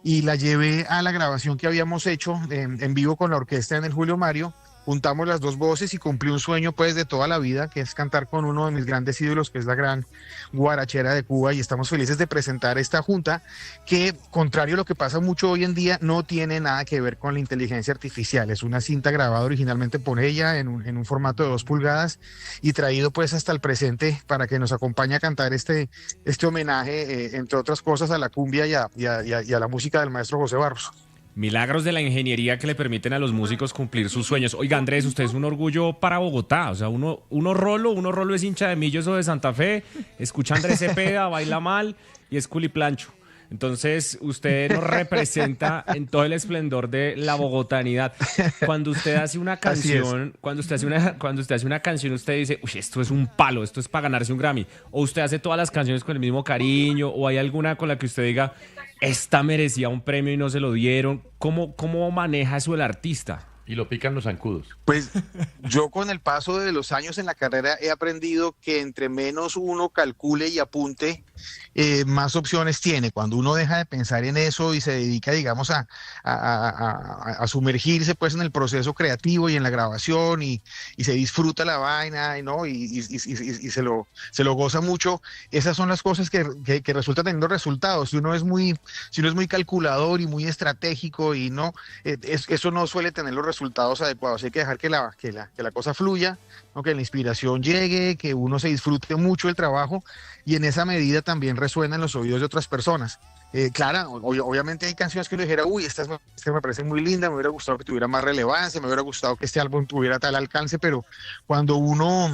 y la llevé a la grabación que habíamos hecho en vivo con la orquesta en el Julio Mario. Juntamos las dos voces y cumplí un sueño pues de toda la vida, que es cantar con uno de mis grandes ídolos, que es la gran guarachera de Cuba, y estamos felices de presentar esta junta que, contrario a lo que pasa mucho hoy en día, no tiene nada que ver con la inteligencia artificial. Es una cinta grabada originalmente por ella en un formato de 2 pulgadas y traído pues hasta el presente para que nos acompañe a cantar este homenaje, entre otras cosas, a la cumbia y a la música del maestro José Barros. Milagros de la ingeniería que le permiten a los músicos cumplir sus sueños. Oiga, Andrés, usted es un orgullo para Bogotá. O sea, uno Rolo es hincha de Millos o de Santa Fe, escucha a Andrés Cepeda, baila mal y es culiplancho. Entonces, usted nos representa en todo el esplendor de la bogotanidad. Cuando usted hace una canción, cuando usted hace una canción, usted dice, uy, esto es un palo, esto es para ganarse un Grammy. O usted hace todas las canciones con el mismo cariño, o hay alguna con la que usted diga, esta merecía un premio y no se lo dieron. ¿Cómo maneja eso el artista? Y lo pican los zancudos. Pues yo con el paso de los años en la carrera he aprendido que entre menos uno calcule y apunte, más opciones tiene. Cuando uno deja de pensar en eso y se dedica, digamos, a sumergirse pues en el proceso creativo y en la grabación y se disfruta la vaina, ¿no? y se lo goza mucho, esas son las cosas que resultan teniendo resultados. Si uno es muy calculador y muy estratégico y no, eso no suele tener los resultados adecuados. Hay que dejar que la cosa fluya, ¿no? Que la inspiración llegue, que uno se disfrute mucho el trabajo y en esa medida también resuena en los oídos de otras personas. Claro, obviamente hay canciones que uno dijera, uy, esta me parece muy linda, me hubiera gustado que tuviera más relevancia, me hubiera gustado que este álbum tuviera tal alcance, pero cuando uno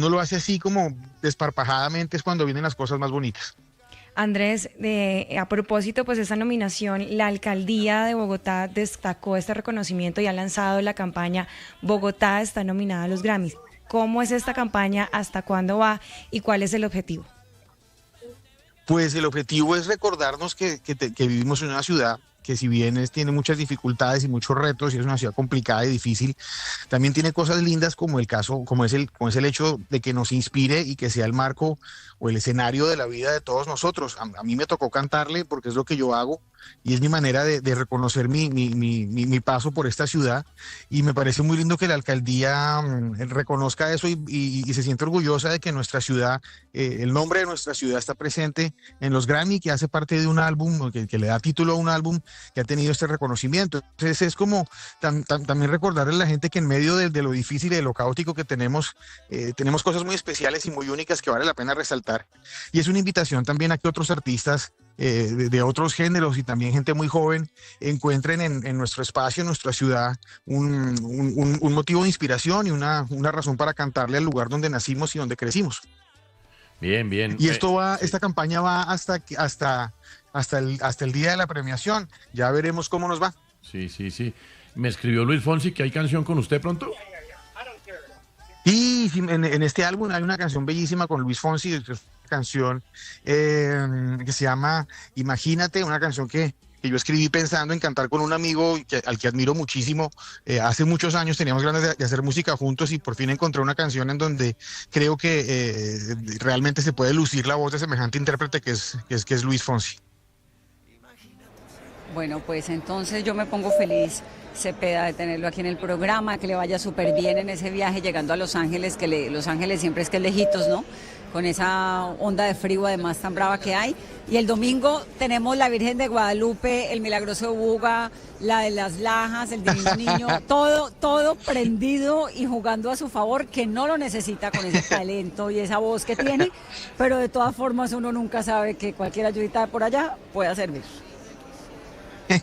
lo hace así como desparpajadamente es cuando vienen las cosas más bonitas. Andrés, a propósito, pues esta nominación, la Alcaldía de Bogotá destacó este reconocimiento y ha lanzado la campaña Bogotá está nominada a los Grammys. ¿Cómo es esta campaña? ¿Hasta cuándo va? ¿Y cuál es el objetivo? Pues el objetivo es recordarnos que vivimos en una ciudad que si bien tiene muchas dificultades y muchos retos y es una ciudad complicada y difícil, también tiene cosas lindas como es el hecho de que nos inspire y que sea el marco o el escenario de la vida de todos nosotros. A mí me tocó cantarle porque es lo que yo hago y es mi manera de reconocer mi paso por esta ciudad, y me parece muy lindo que la alcaldía reconozca eso y se siente orgullosa de que nuestra ciudad, el nombre de nuestra ciudad está presente en los Grammy, que hace parte de un álbum, que le da título a un álbum que ha tenido este reconocimiento. Entonces es como también recordarle a la gente que en medio de lo difícil y de lo caótico que tenemos cosas muy especiales y muy únicas que vale la pena resaltar. Y es una invitación también a que otros artistas de otros géneros y también gente muy joven encuentren en nuestro espacio, en nuestra ciudad, un motivo de inspiración y una razón para cantarle al lugar donde nacimos y donde crecimos. Bien, bien. Y esta campaña va hasta el día de la premiación. Ya veremos cómo nos va. Sí. Me escribió Luis Fonsi que hay canción con usted pronto. Y en este álbum hay una canción bellísima con Luis Fonsi, canción que se llama Imagínate, una canción que yo escribí pensando en cantar con un amigo al que admiro muchísimo. Hace muchos años teníamos ganas de hacer música juntos y por fin encontré una canción en donde creo que realmente se puede lucir la voz de semejante intérprete que es Luis Fonsi. Bueno, pues entonces yo me pongo feliz, Cepeda, de tenerlo aquí en el programa, que le vaya súper bien en ese viaje llegando a Los Ángeles, Los Ángeles siempre es que es lejitos, ¿no? Con esa onda de frío además tan brava que hay. Y el domingo tenemos la Virgen de Guadalupe, el Milagroso de Buga, la de las Lajas, el Divino Niño, todo prendido y jugando a su favor, que no lo necesita con ese talento y esa voz que tiene, pero de todas formas uno nunca sabe que cualquier ayudita por allá pueda servir.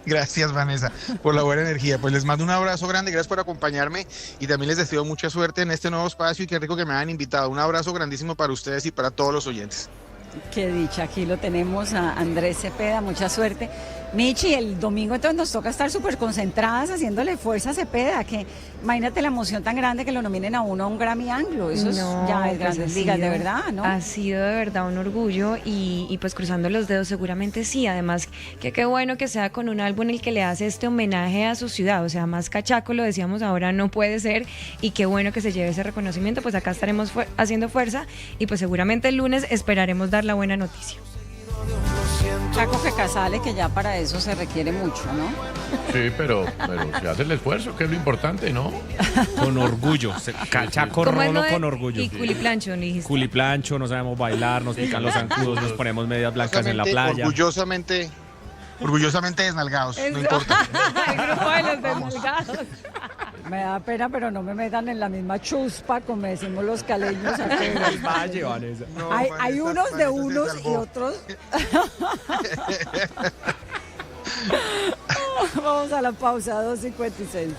Gracias, Vanessa, por la buena energía. Pues les mando un abrazo grande, gracias por acompañarme y también les deseo mucha suerte en este nuevo espacio y qué rico que me hayan invitado. Un abrazo grandísimo para ustedes y para todos los oyentes. Qué dicha, aquí lo tenemos a Andrés Cepeda, mucha suerte. Michi, el domingo entonces nos toca estar súper concentradas haciéndole fuerza a Cepeda, que imagínate la emoción tan grande que lo nominen a uno a un Grammy Anglo, eso ya es Grandes Ligas, de verdad, ¿no? Ha sido de verdad un orgullo y pues cruzando los dedos seguramente sí, además que qué bueno que sea con un álbum el que le hace este homenaje a su ciudad, o sea, más cachaco, lo decíamos ahora, no puede ser, y qué bueno que se lleve ese reconocimiento, pues acá estaremos haciendo fuerza y pues seguramente el lunes esperaremos dar la buena noticia. Chaco que Casale, que ya para eso se requiere mucho, ¿no? Sí, pero se hace el esfuerzo, que es lo importante, ¿no? Con orgullo. Chaco Rolo con orgullo. Y culiplancho, dijiste. Culiplancho, no sabemos bailar, nos pican los zancudos, nos ponemos medias blancas en la playa. Orgullosamente desnalgados, no importa. El grupo de los desnalgados. Me da pena, pero no me metan en la misma chuspa, como decimos los caleños. El valle, Vanessa. No, hay unos de unos y otros. Vamos a la pausa, 2:56.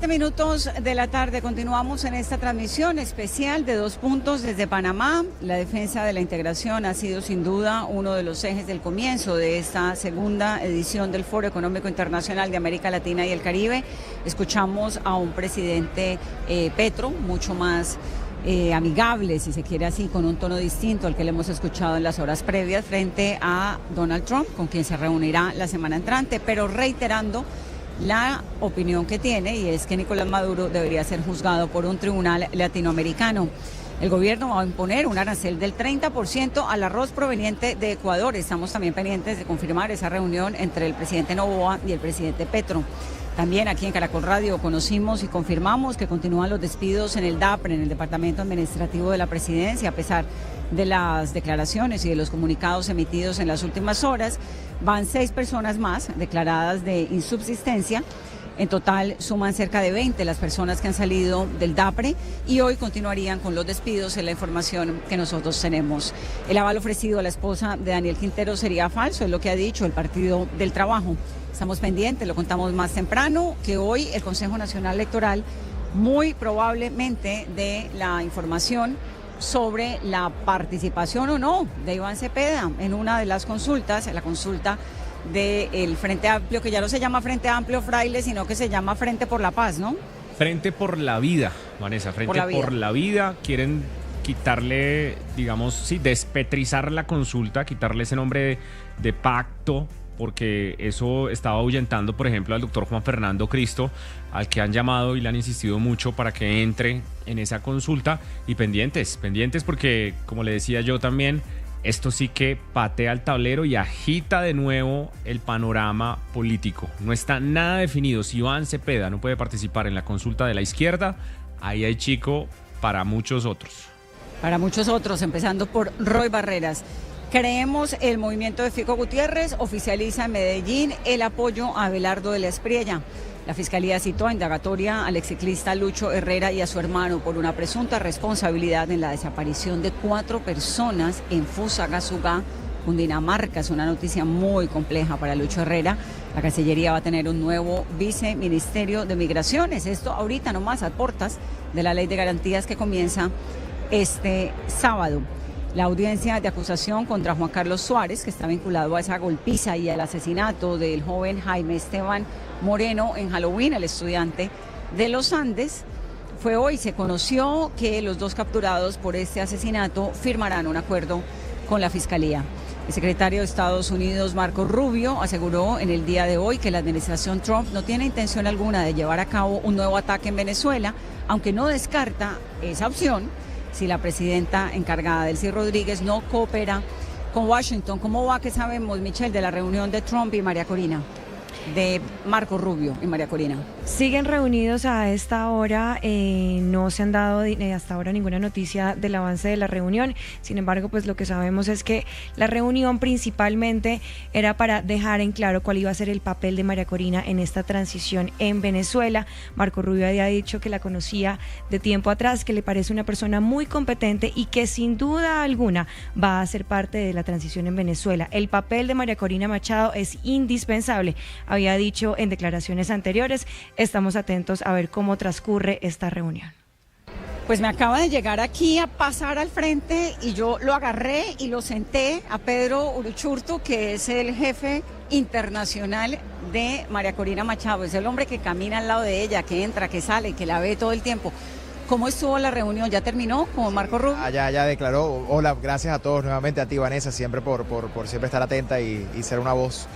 7:07 de la tarde, continuamos en esta transmisión especial de 2 puntos desde Panamá. La defensa de la integración ha sido sin duda uno de los ejes del comienzo de esta segunda edición del Foro Económico Internacional de América Latina y el Caribe. Escuchamos a un presidente Petro mucho más amigable, si se quiere así, con un tono distinto al que le hemos escuchado en las horas previas frente a Donald Trump, con quien se reunirá la semana entrante, pero reiterando la opinión que tiene, y es que Nicolás Maduro debería ser juzgado por un tribunal latinoamericano. El gobierno va a imponer un arancel del 30% al arroz proveniente de Ecuador. Estamos también pendientes de confirmar esa reunión entre el presidente Noboa y el presidente Petro. También aquí en Caracol Radio conocimos y confirmamos que continúan los despidos en el DAPRE, en el Departamento Administrativo de la Presidencia, a pesar de las declaraciones y de los comunicados emitidos en las últimas horas. Van 6 personas más declaradas de insubsistencia. En total suman cerca de 20 las personas que han salido del DAPRE y hoy continuarían con los despidos, en la información que nosotros tenemos. El aval ofrecido a la esposa de Daniel Quintero sería falso, es lo que ha dicho el Partido del Trabajo. Estamos pendientes, lo contamos más temprano, que hoy el Consejo Nacional Electoral muy probablemente dé la información sobre la participación o no de Iván Cepeda en una de las consultas, en la consulta del Frente Amplio, que ya no se llama Frente Amplio Fraile, sino que se llama Frente por la Paz, ¿no? Frente por la Vida, Vanessa, Frente por la Vida. Quieren quitarle, digamos, sí, despetrizar la consulta, quitarle ese nombre de pacto, porque eso estaba ahuyentando, por ejemplo, al doctor Juan Fernando Cristo, al que han llamado y le han insistido mucho para que entre en esa consulta. Y pendientes porque, como le decía yo también, esto sí que patea el tablero y agita de nuevo el panorama político. No está nada definido. Si Iván Cepeda no puede participar en la consulta de la izquierda, ahí hay chico para muchos otros. Para muchos otros, empezando por Roy Barreras. Creemos el movimiento de Fico Gutiérrez oficializa en Medellín el apoyo a Abelardo de la Espriella. La Fiscalía citó a indagatoria al exciclista Lucho Herrera y a su hermano por una presunta responsabilidad en la desaparición de 4 personas en Fusagasugá, Cundinamarca. Es una noticia muy compleja para Lucho Herrera. La Cancillería va a tener un nuevo viceministerio de Migraciones. Esto ahorita nomás a portas de la Ley de Garantías que comienza este sábado. La audiencia de acusación contra Juan Carlos Suárez, que está vinculado a esa golpiza y al asesinato del joven Jaime Esteban Moreno en Halloween, el estudiante de los Andes, fue hoy. Se conoció que los 2 capturados por este asesinato firmarán un acuerdo con la Fiscalía. El secretario de Estados Unidos, Marco Rubio, aseguró en el día de hoy que la administración Trump no tiene intención alguna de llevar a cabo un nuevo ataque en Venezuela, aunque no descarta esa opción si la presidenta encargada, Delcy Rodríguez, no coopera con Washington. ¿Cómo va? ¿Qué sabemos, Michelle, de la reunión de Trump y María Corina? De Marco Rubio y María Corina. Siguen reunidos a esta hora, no se han dado hasta ahora ninguna noticia del avance de la reunión. Sin embargo, pues lo que sabemos es que la reunión principalmente era para dejar en claro cuál iba a ser el papel de María Corina en esta transición en Venezuela. Marco Rubio había dicho que la conocía de tiempo atrás, que le parece una persona muy competente y que sin duda alguna va a ser parte de la transición en Venezuela. El papel de María Corina Machado es indispensable, había dicho en declaraciones anteriores. Estamos atentos a ver cómo transcurre esta reunión. Pues me acaba de llegar aquí a pasar al frente y yo lo agarré y lo senté a Pedro Uruchurtu, que es el jefe internacional de María Corina Machado. Es el hombre que camina al lado de ella, que entra, que sale, que la ve todo el tiempo. ¿Cómo estuvo la reunión? ¿Ya terminó con Marco Rubio? Ya declaró. Hola, gracias a todos nuevamente, a ti, Vanessa, siempre por siempre estar atenta y ser una voz.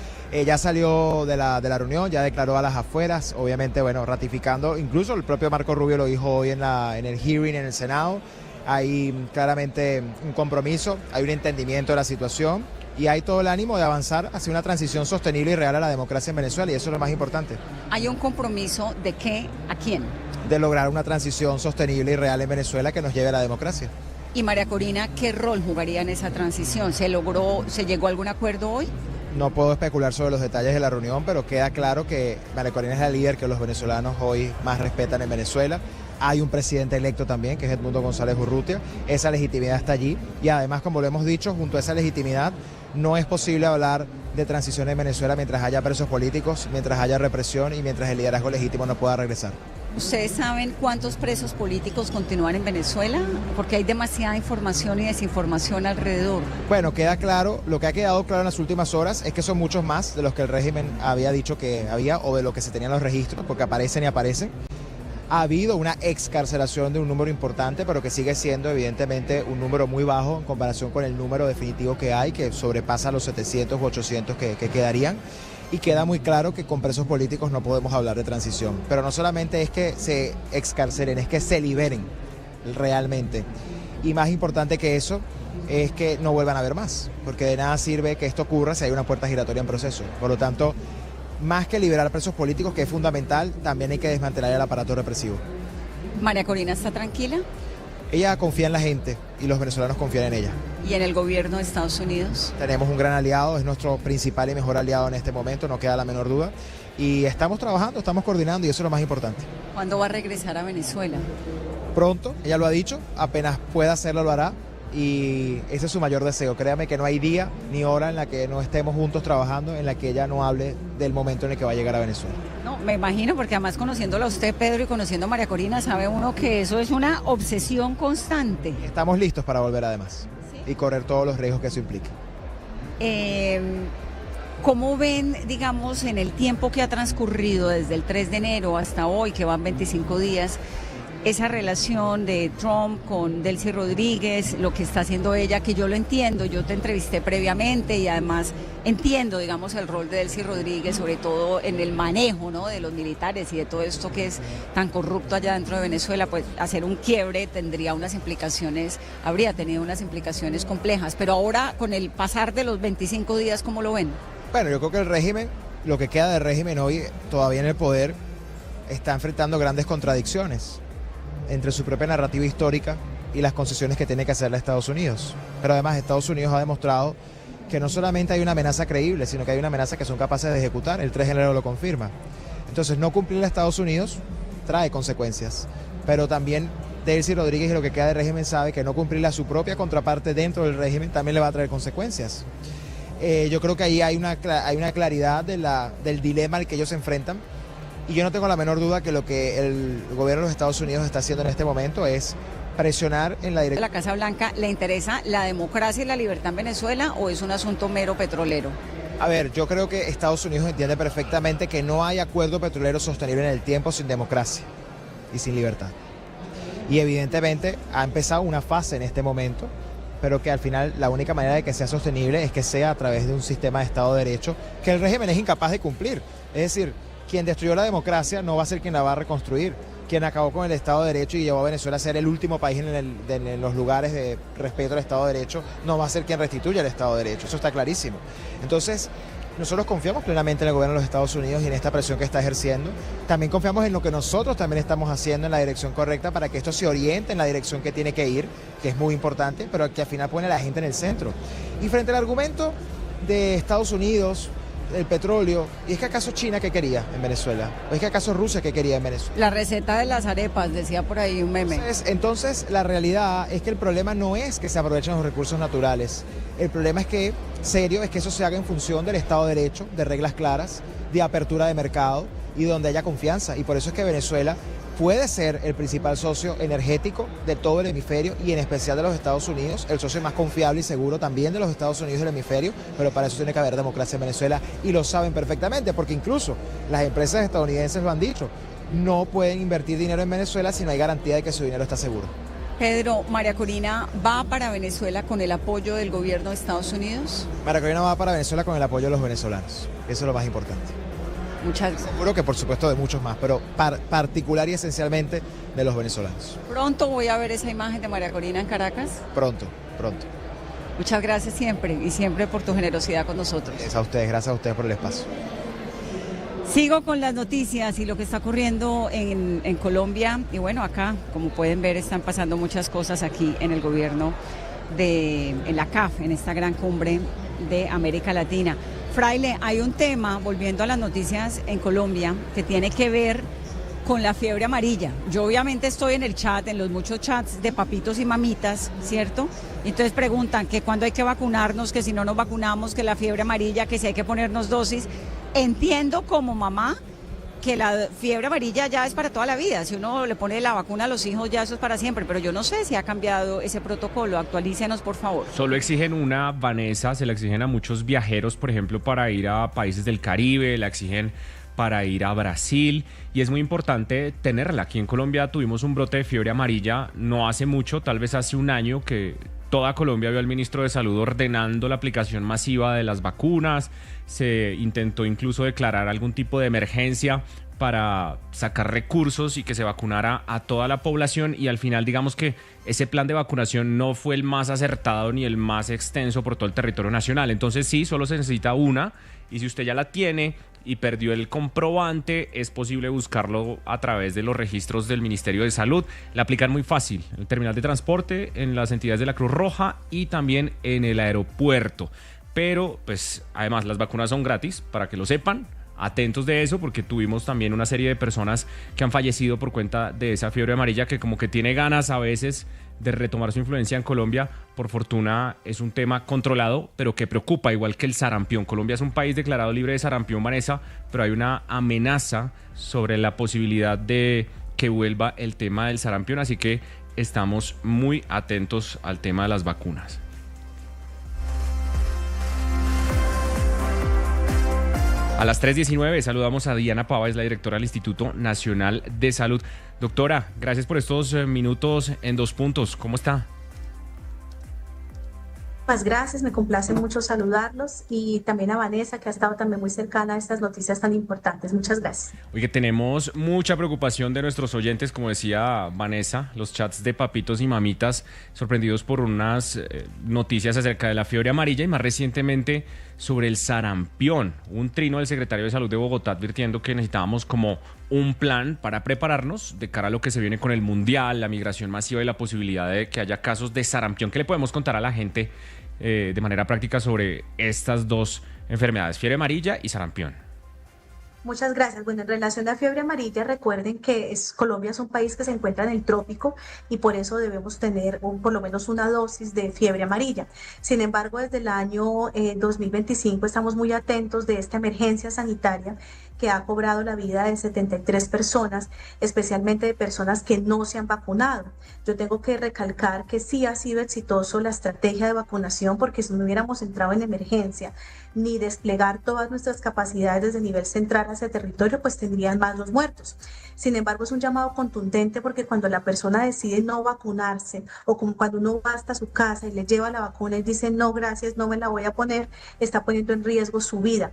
Ya salió de la reunión, ya declaró a las afueras, obviamente, bueno, ratificando, incluso el propio Marco Rubio lo dijo hoy en el hearing en el Senado. Hay claramente un compromiso, hay un entendimiento de la situación y hay todo el ánimo de avanzar hacia una transición sostenible y real a la democracia en Venezuela, y eso es lo más importante. ¿Hay un compromiso de qué? ¿A quién? De lograr una transición sostenible y real en Venezuela que nos lleve a la democracia. ¿Y María Corina qué rol jugaría en esa transición? ¿Se llegó a algún acuerdo hoy? No puedo especular sobre los detalles de la reunión, pero queda claro que María Corina es la líder que los venezolanos hoy más respetan en Venezuela. Hay un presidente electo también, que es Edmundo González Urrutia. Esa legitimidad está allí y además, como lo hemos dicho, junto a esa legitimidad no es posible hablar de transición en Venezuela mientras haya presos políticos, mientras haya represión y mientras el liderazgo legítimo no pueda regresar. ¿Ustedes saben cuántos presos políticos continúan en Venezuela? Porque hay demasiada información y desinformación alrededor. Bueno, queda claro, lo que ha quedado claro en las últimas horas es que son muchos más de los que el régimen había dicho que había o de lo que se tenían los registros, porque aparecen y aparecen. Ha habido una excarcelación de un número importante, pero que sigue siendo evidentemente un número muy bajo en comparación con el número definitivo que hay, que sobrepasa los 700 u 800 que quedarían. Y queda muy claro que con presos políticos no podemos hablar de transición. Pero no solamente es que se excarcelen, es que se liberen realmente. Y más importante que eso es que no vuelvan a haber más, porque de nada sirve que esto ocurra si hay una puerta giratoria en proceso. Por lo tanto, más que liberar presos políticos, que es fundamental, también hay que desmantelar el aparato represivo. ¿María Corina está tranquila? Ella confía en la gente y los venezolanos confían en ella. ¿Y en el gobierno de Estados Unidos? Tenemos un gran aliado, es nuestro principal y mejor aliado en este momento, no queda la menor duda. Y estamos trabajando, estamos coordinando y eso es lo más importante. ¿Cuándo va a regresar a Venezuela? Pronto, ella lo ha dicho, apenas pueda hacerlo lo hará. Y ese es su mayor deseo. Créame que no hay día ni hora en la que no estemos juntos trabajando, en la que ella no hable del momento en el que va a llegar a Venezuela. No, me imagino, porque además conociéndola a usted, Pedro, y conociendo a María Corina, sabe uno que eso es una obsesión constante. Estamos listos para volver además, ¿sí? Y correr todos los riesgos que eso implique. ¿Cómo ven, digamos, en el tiempo que ha transcurrido desde el 3 de enero hasta hoy, que van 25 días, esa relación de Trump con Delcy Rodríguez, lo que está haciendo ella, que yo lo entiendo, yo te entrevisté previamente y además entiendo, digamos, el rol de Delcy Rodríguez, sobre todo en el manejo, ¿no?, de los militares y de todo esto que es tan corrupto allá dentro de Venezuela, pues hacer un quiebre habría tenido unas implicaciones complejas, pero ahora con el pasar de los 25 días, ¿cómo lo ven? Bueno, yo creo que el régimen, lo que queda del régimen hoy, todavía en el poder, está enfrentando grandes contradicciones entre su propia narrativa histórica y las concesiones que tiene que hacerle a Estados Unidos. Pero además Estados Unidos ha demostrado que no solamente hay una amenaza creíble, sino que hay una amenaza que son capaces de ejecutar. El 3 de enero lo confirma. Entonces, no cumplir a Estados Unidos trae consecuencias. Pero también Delcy Rodríguez y lo que queda del régimen sabe que no cumplirle a su propia contraparte dentro del régimen también le va a traer consecuencias. Yo creo que ahí hay una claridad del dilema al que ellos se enfrentan. Y yo no tengo la menor duda que lo que el gobierno de los Estados Unidos está haciendo en este momento es presionar en la dirección. ¿La Casa Blanca le interesa la democracia y la libertad en Venezuela o es un asunto mero petrolero? A ver, yo creo que Estados Unidos entiende perfectamente que no hay acuerdo petrolero sostenible en el tiempo sin democracia y sin libertad. Y evidentemente ha empezado una fase en este momento, pero que al final la única manera de que sea sostenible es que sea a través de un sistema de Estado de Derecho que el régimen es incapaz de cumplir. Es decir, quien destruyó la democracia no va a ser quien la va a reconstruir. Quien acabó con el Estado de Derecho y llevó a Venezuela a ser el último país en los lugares de respeto al Estado de Derecho, no va a ser quien restituya el Estado de Derecho. Eso está clarísimo. Entonces, nosotros confiamos plenamente en el gobierno de los Estados Unidos y en esta presión que está ejerciendo. También confiamos en lo que nosotros también estamos haciendo en la dirección correcta para que esto se oriente en la dirección que tiene que ir, que es muy importante, pero que al final pone a la gente en el centro. Y frente al argumento de Estados Unidos, el petróleo, ¿y es que acaso China qué quería en Venezuela? ¿O es que acaso Rusia qué quería en Venezuela? La receta de las arepas, decía por ahí un meme. Entonces la realidad es que el problema no es que se aprovechen los recursos naturales, el problema es que eso se haga en función del Estado de Derecho, de reglas claras, de apertura de mercado y donde haya confianza. Y por eso es que Venezuela puede ser el principal socio energético de todo el hemisferio y en especial de los Estados Unidos, el socio más confiable y seguro también de los Estados Unidos del hemisferio, pero para eso tiene que haber democracia en Venezuela y lo saben perfectamente porque incluso las empresas estadounidenses lo han dicho, no pueden invertir dinero en Venezuela si no hay garantía de que su dinero está seguro. Pedro, ¿María Corina va para Venezuela con el apoyo del gobierno de Estados Unidos? María Corina va para Venezuela con el apoyo de los venezolanos, eso es lo más importante. Muchas gracias. Seguro que por supuesto de muchos más, pero particular y esencialmente de los venezolanos. ¿Pronto voy a ver esa imagen de María Corina en Caracas? Pronto. Muchas gracias siempre y siempre por tu generosidad con nosotros. Gracias a ustedes por el espacio. Sigo con las noticias y lo que está ocurriendo en Colombia. Y bueno, acá, como pueden ver, están pasando muchas cosas aquí en el gobierno en la CAF, en esta gran cumbre de América Latina. Fraile, hay un tema, volviendo a las noticias en Colombia, que tiene que ver con la fiebre amarilla. Yo obviamente estoy en el chat, en los muchos chats de papitos y mamitas, ¿cierto? Y entonces preguntan que cuándo hay que vacunarnos, que si no nos vacunamos, que la fiebre amarilla, que si hay que ponernos dosis. Entiendo como mamá que la fiebre amarilla ya es para toda la vida. Si uno le pone la vacuna a los hijos, ya eso es para siempre. Pero yo no sé si ha cambiado ese protocolo. Actualícenos, por favor. Solo exigen una, Vanessa, se la exigen a muchos viajeros, por ejemplo, para ir a países del Caribe, la exigen para ir a Brasil, y es muy importante tenerla. Aquí en Colombia tuvimos un brote de fiebre amarilla no hace mucho, tal vez hace un año, que toda Colombia vio al ministro de Salud ordenando la aplicación masiva de las vacunas. Se intentó incluso declarar algún tipo de emergencia para sacar recursos y que se vacunara a toda la población, y al final digamos que ese plan de vacunación no fue el más acertado ni el más extenso por todo el territorio nacional. Entonces sí, solo se necesita una, y si usted ya la tiene y perdió el comprobante, es posible buscarlo a través de los registros del Ministerio de Salud. La aplican muy fácil en el terminal de transporte, en las entidades de la Cruz Roja y también en el aeropuerto. Pero pues además las vacunas son gratis, para que lo sepan. Atentos de eso, porque tuvimos también una serie de personas que han fallecido por cuenta de esa fiebre amarilla, que como que tiene ganas a veces de retomar su influencia en Colombia. Por fortuna es un tema controlado, pero que preocupa, igual que el sarampión. Colombia es un país declarado libre de sarampión, Vanessa, pero hay una amenaza sobre la posibilidad de que vuelva el tema del sarampión, así que estamos muy atentos al tema de las vacunas. A las 3:19 saludamos a Diana Pava, es la directora del Instituto Nacional de Salud. Doctora, gracias por estos minutos en Dos Puntos. ¿Cómo está? Pues gracias, me complace mucho saludarlos, y también a Vanessa, que ha estado también muy cercana a estas noticias tan importantes. Muchas gracias. Oye, tenemos mucha preocupación de nuestros oyentes, como decía Vanessa, los chats de papitos y mamitas sorprendidos por unas noticias acerca de la fiebre amarilla y más recientemente sobre el sarampión. Un trino del secretario de Salud de Bogotá advirtiendo que necesitábamos como un plan para prepararnos de cara a lo que se viene con el Mundial, la migración masiva y la posibilidad de que haya casos de sarampión. ¿Qué le podemos contar a la gente de manera práctica sobre estas dos enfermedades, fiebre amarilla y sarampión? Muchas gracias. Bueno, en relación a fiebre amarilla, recuerden que Colombia es un país que se encuentra en el trópico, y por eso debemos tener por lo menos una dosis de fiebre amarilla. Sin embargo, desde el año 2025 estamos muy atentos de esta emergencia sanitaria que ha cobrado la vida de 73 personas, especialmente de personas que no se han vacunado. Yo tengo que recalcar que sí ha sido exitoso la estrategia de vacunación, porque si no hubiéramos entrado en emergencia ni desplegar todas nuestras capacidades desde el nivel central hacia el territorio, pues tendrían más los muertos. Sin embargo, es un llamado contundente, porque cuando la persona decide no vacunarse, o como cuando uno va hasta su casa y le lleva la vacuna y dice no gracias, no me la voy a poner, está poniendo en riesgo su vida.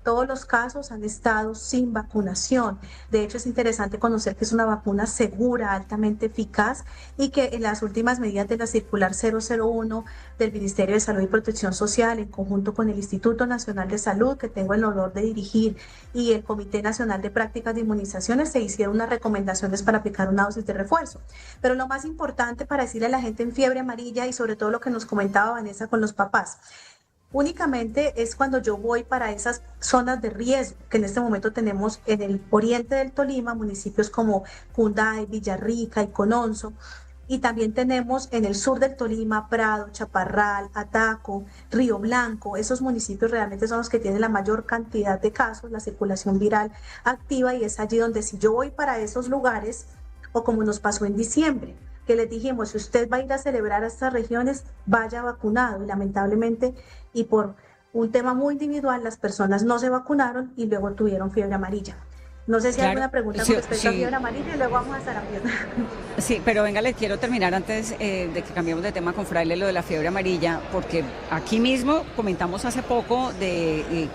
Todos los casos han estado sin vacunación. De hecho, es interesante conocer que es una vacuna segura, altamente eficaz, y que en las últimas medidas de la circular 001 del Ministerio de Salud y Protección Social, en conjunto con el Instituto Nacional de Salud, que tengo el honor de dirigir, y el Comité Nacional de Prácticas de Inmunizaciones, se hicieron unas recomendaciones para aplicar una dosis de refuerzo. Pero lo más importante para decirle a la gente en fiebre amarilla, y sobre todo lo que nos comentaba Vanessa con los papás, únicamente es cuando yo voy para esas zonas de riesgo, que en este momento tenemos en el oriente del Tolima, municipios como Cunday, Villarrica y Cononso, y también tenemos en el sur del Tolima, Prado, Chaparral, Ataco, Río Blanco. Esos municipios realmente son los que tienen la mayor cantidad de casos, la circulación viral activa, y es allí donde si yo voy para esos lugares, o como nos pasó en diciembre, que les dijimos, si usted va a ir a celebrar a estas regiones, vaya vacunado, y lamentablemente, y por un tema muy individual, las personas no se vacunaron y luego tuvieron fiebre amarilla. No sé si hay alguna pregunta con respecto a fiebre amarilla, y luego vamos a sarampión. Sí, pero venga, les quiero terminar antes de que cambiemos de tema con Fraile, lo de la fiebre amarilla, porque aquí mismo comentamos hace poco de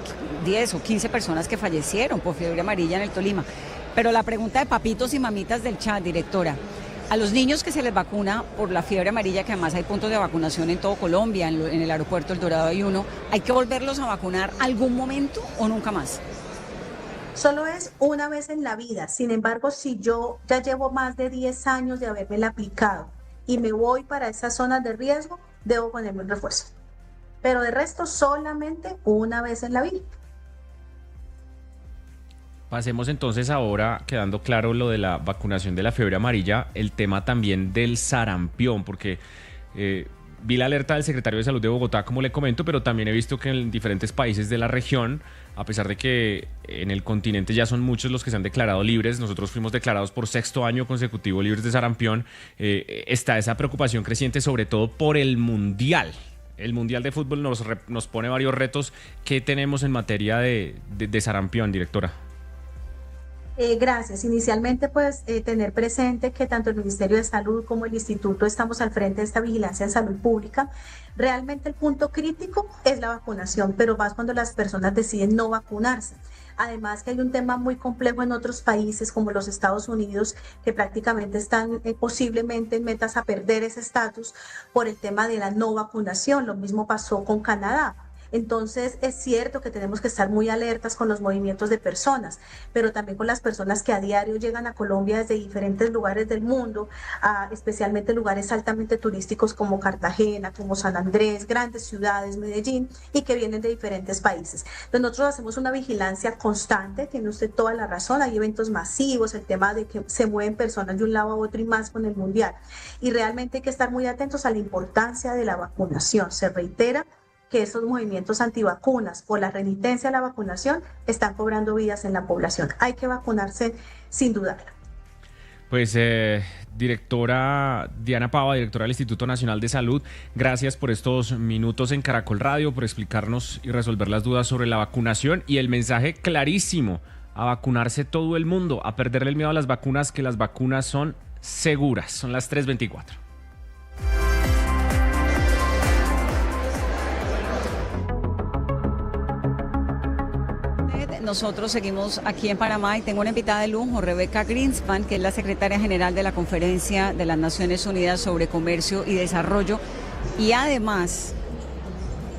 10 o 15 personas que fallecieron por fiebre amarilla en el Tolima. Pero la pregunta de papitos y mamitas del chat, directora: a los niños que se les vacuna por la fiebre amarilla, que además hay puntos de vacunación en todo Colombia, en el aeropuerto El Dorado hay uno, ¿hay que volverlos a vacunar algún momento o nunca más? Solo es una vez en la vida. Sin embargo, si yo ya llevo más de 10 años de habérmela aplicado y me voy para esas zonas de riesgo, debo ponerme un refuerzo. Pero de resto, solamente una vez en la vida. Pasemos entonces ahora, quedando claro lo de la vacunación de la fiebre amarilla, el tema también del sarampión, porque vi la alerta del secretario de Salud de Bogotá, como le comento, pero también he visto que en diferentes países de la región, a pesar de que en el continente ya son muchos los que se han declarado libres, nosotros fuimos declarados por 6º año consecutivo libres de sarampión, está esa preocupación creciente, sobre todo por el Mundial. El Mundial de Fútbol nos pone varios retos. ¿Qué tenemos en materia de sarampión, directora? Gracias. Inicialmente, pues, tener presente que tanto el Ministerio de Salud como el Instituto estamos al frente de esta vigilancia en salud pública. Realmente el punto crítico es la vacunación, pero más cuando las personas deciden no vacunarse. Además que hay un tema muy complejo en otros países como los Estados Unidos, que prácticamente están posiblemente en metas a perder ese estatus por el tema de la no vacunación. Lo mismo pasó con Canadá. Entonces es cierto que tenemos que estar muy alertas con los movimientos de personas, pero también con las personas que a diario llegan a Colombia desde diferentes lugares del mundo, especialmente lugares altamente turísticos como Cartagena, como San Andrés, grandes ciudades, Medellín, y que vienen de diferentes países. Entonces nosotros hacemos una vigilancia constante, tiene usted toda la razón, hay eventos masivos, el tema de que se mueven personas de un lado a otro y más con el Mundial. Y realmente hay que estar muy atentos a la importancia de la vacunación. Se reitera que esos movimientos antivacunas por la renitencia a la vacunación están cobrando vidas en la población. Hay que vacunarse sin dudarlo. Pues directora Diana Pava, directora del Instituto Nacional de Salud, gracias por estos minutos en Caracol Radio, por explicarnos y resolver las dudas sobre la vacunación y el mensaje clarísimo: a vacunarse todo el mundo, a perderle el miedo a las vacunas, que las vacunas son seguras. Son las 3:24. Nosotros seguimos aquí en Panamá y tengo una invitada de lujo, Rebeca Greenspan, que es la secretaria general de la Conferencia de las Naciones Unidas sobre Comercio y Desarrollo. Y además,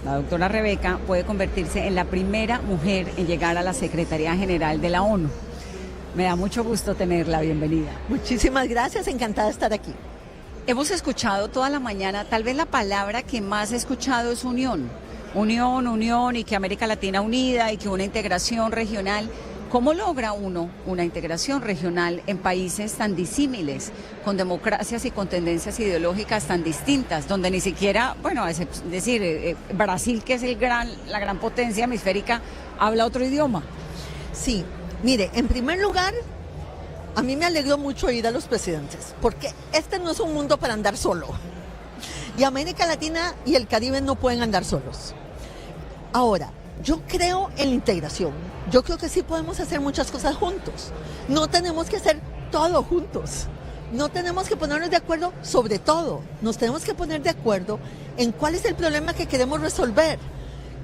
la doctora Rebeca puede convertirse en la primera mujer en llegar a la Secretaría General de la ONU. Me da mucho gusto tenerla, bienvenida. Muchísimas gracias, encantada de estar aquí. Hemos escuchado toda la mañana, tal vez la palabra que más he escuchado es unión. Unión, y que América Latina unida y que una integración regional. ¿Cómo logra uno una integración regional en países tan disímiles, con democracias y con tendencias ideológicas tan distintas, donde ni siquiera, bueno, es decir, Brasil, que es la gran potencia hemisférica, habla otro idioma? Sí, mire, en primer lugar, a mí me alegró mucho ir a los presidentes, porque este no es un mundo para andar solo. Y América Latina y el Caribe no pueden andar solos. Ahora, yo creo en la integración. Yo creo que sí podemos hacer muchas cosas juntos. No tenemos que hacer todo juntos. No tenemos que ponernos de acuerdo sobre todo. Nos tenemos que poner de acuerdo en cuál es el problema que queremos resolver.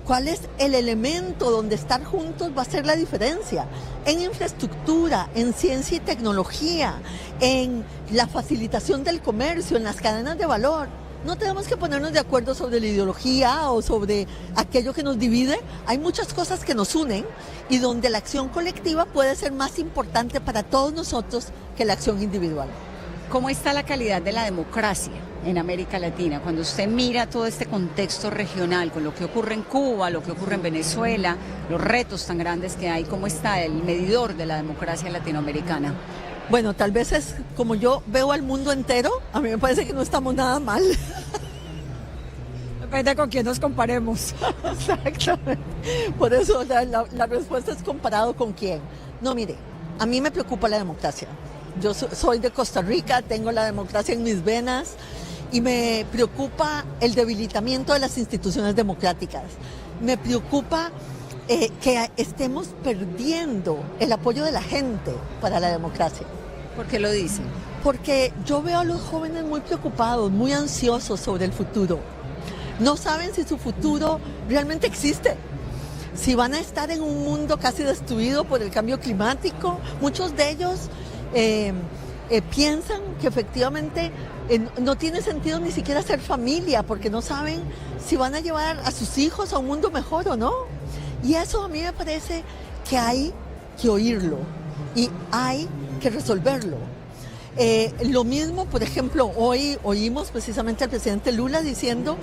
¿Cuál es el elemento donde estar juntos va a hacer la diferencia? En infraestructura, en ciencia y tecnología, en la facilitación del comercio, en las cadenas de valor. No tenemos que ponernos de acuerdo sobre la ideología o sobre aquello que nos divide. Hay muchas cosas que nos unen y donde la acción colectiva puede ser más importante para todos nosotros que la acción individual. ¿Cómo está la calidad de la democracia en América Latina? Cuando usted mira todo este contexto regional, con lo que ocurre en Cuba, lo que ocurre en Venezuela, los retos tan grandes que hay, ¿cómo está el medidor de la democracia latinoamericana? Bueno, tal vez es como yo veo al mundo entero, a mí me parece que no estamos nada mal. Depende con quién nos comparemos. Exactamente. Por eso la respuesta es comparado con quién. No, mire, a mí me preocupa la democracia. Yo soy de Costa Rica, tengo la democracia en mis venas y me preocupa el debilitamiento de las instituciones democráticas. Me preocupa que estemos perdiendo el apoyo de la gente para la democracia. ¿Por qué lo dicen? Porque yo veo a los jóvenes muy preocupados, muy ansiosos sobre el futuro. No saben si su futuro realmente existe. Si van a estar en un mundo casi destruido por el cambio climático. Muchos de ellos piensan que efectivamente no tiene sentido ni siquiera ser familia, porque no saben si van a llevar a sus hijos a un mundo mejor o no. Y eso a mí me parece que hay que oírlo y hay que resolverlo. Lo mismo, por ejemplo, hoy oímos precisamente al presidente Lula diciendo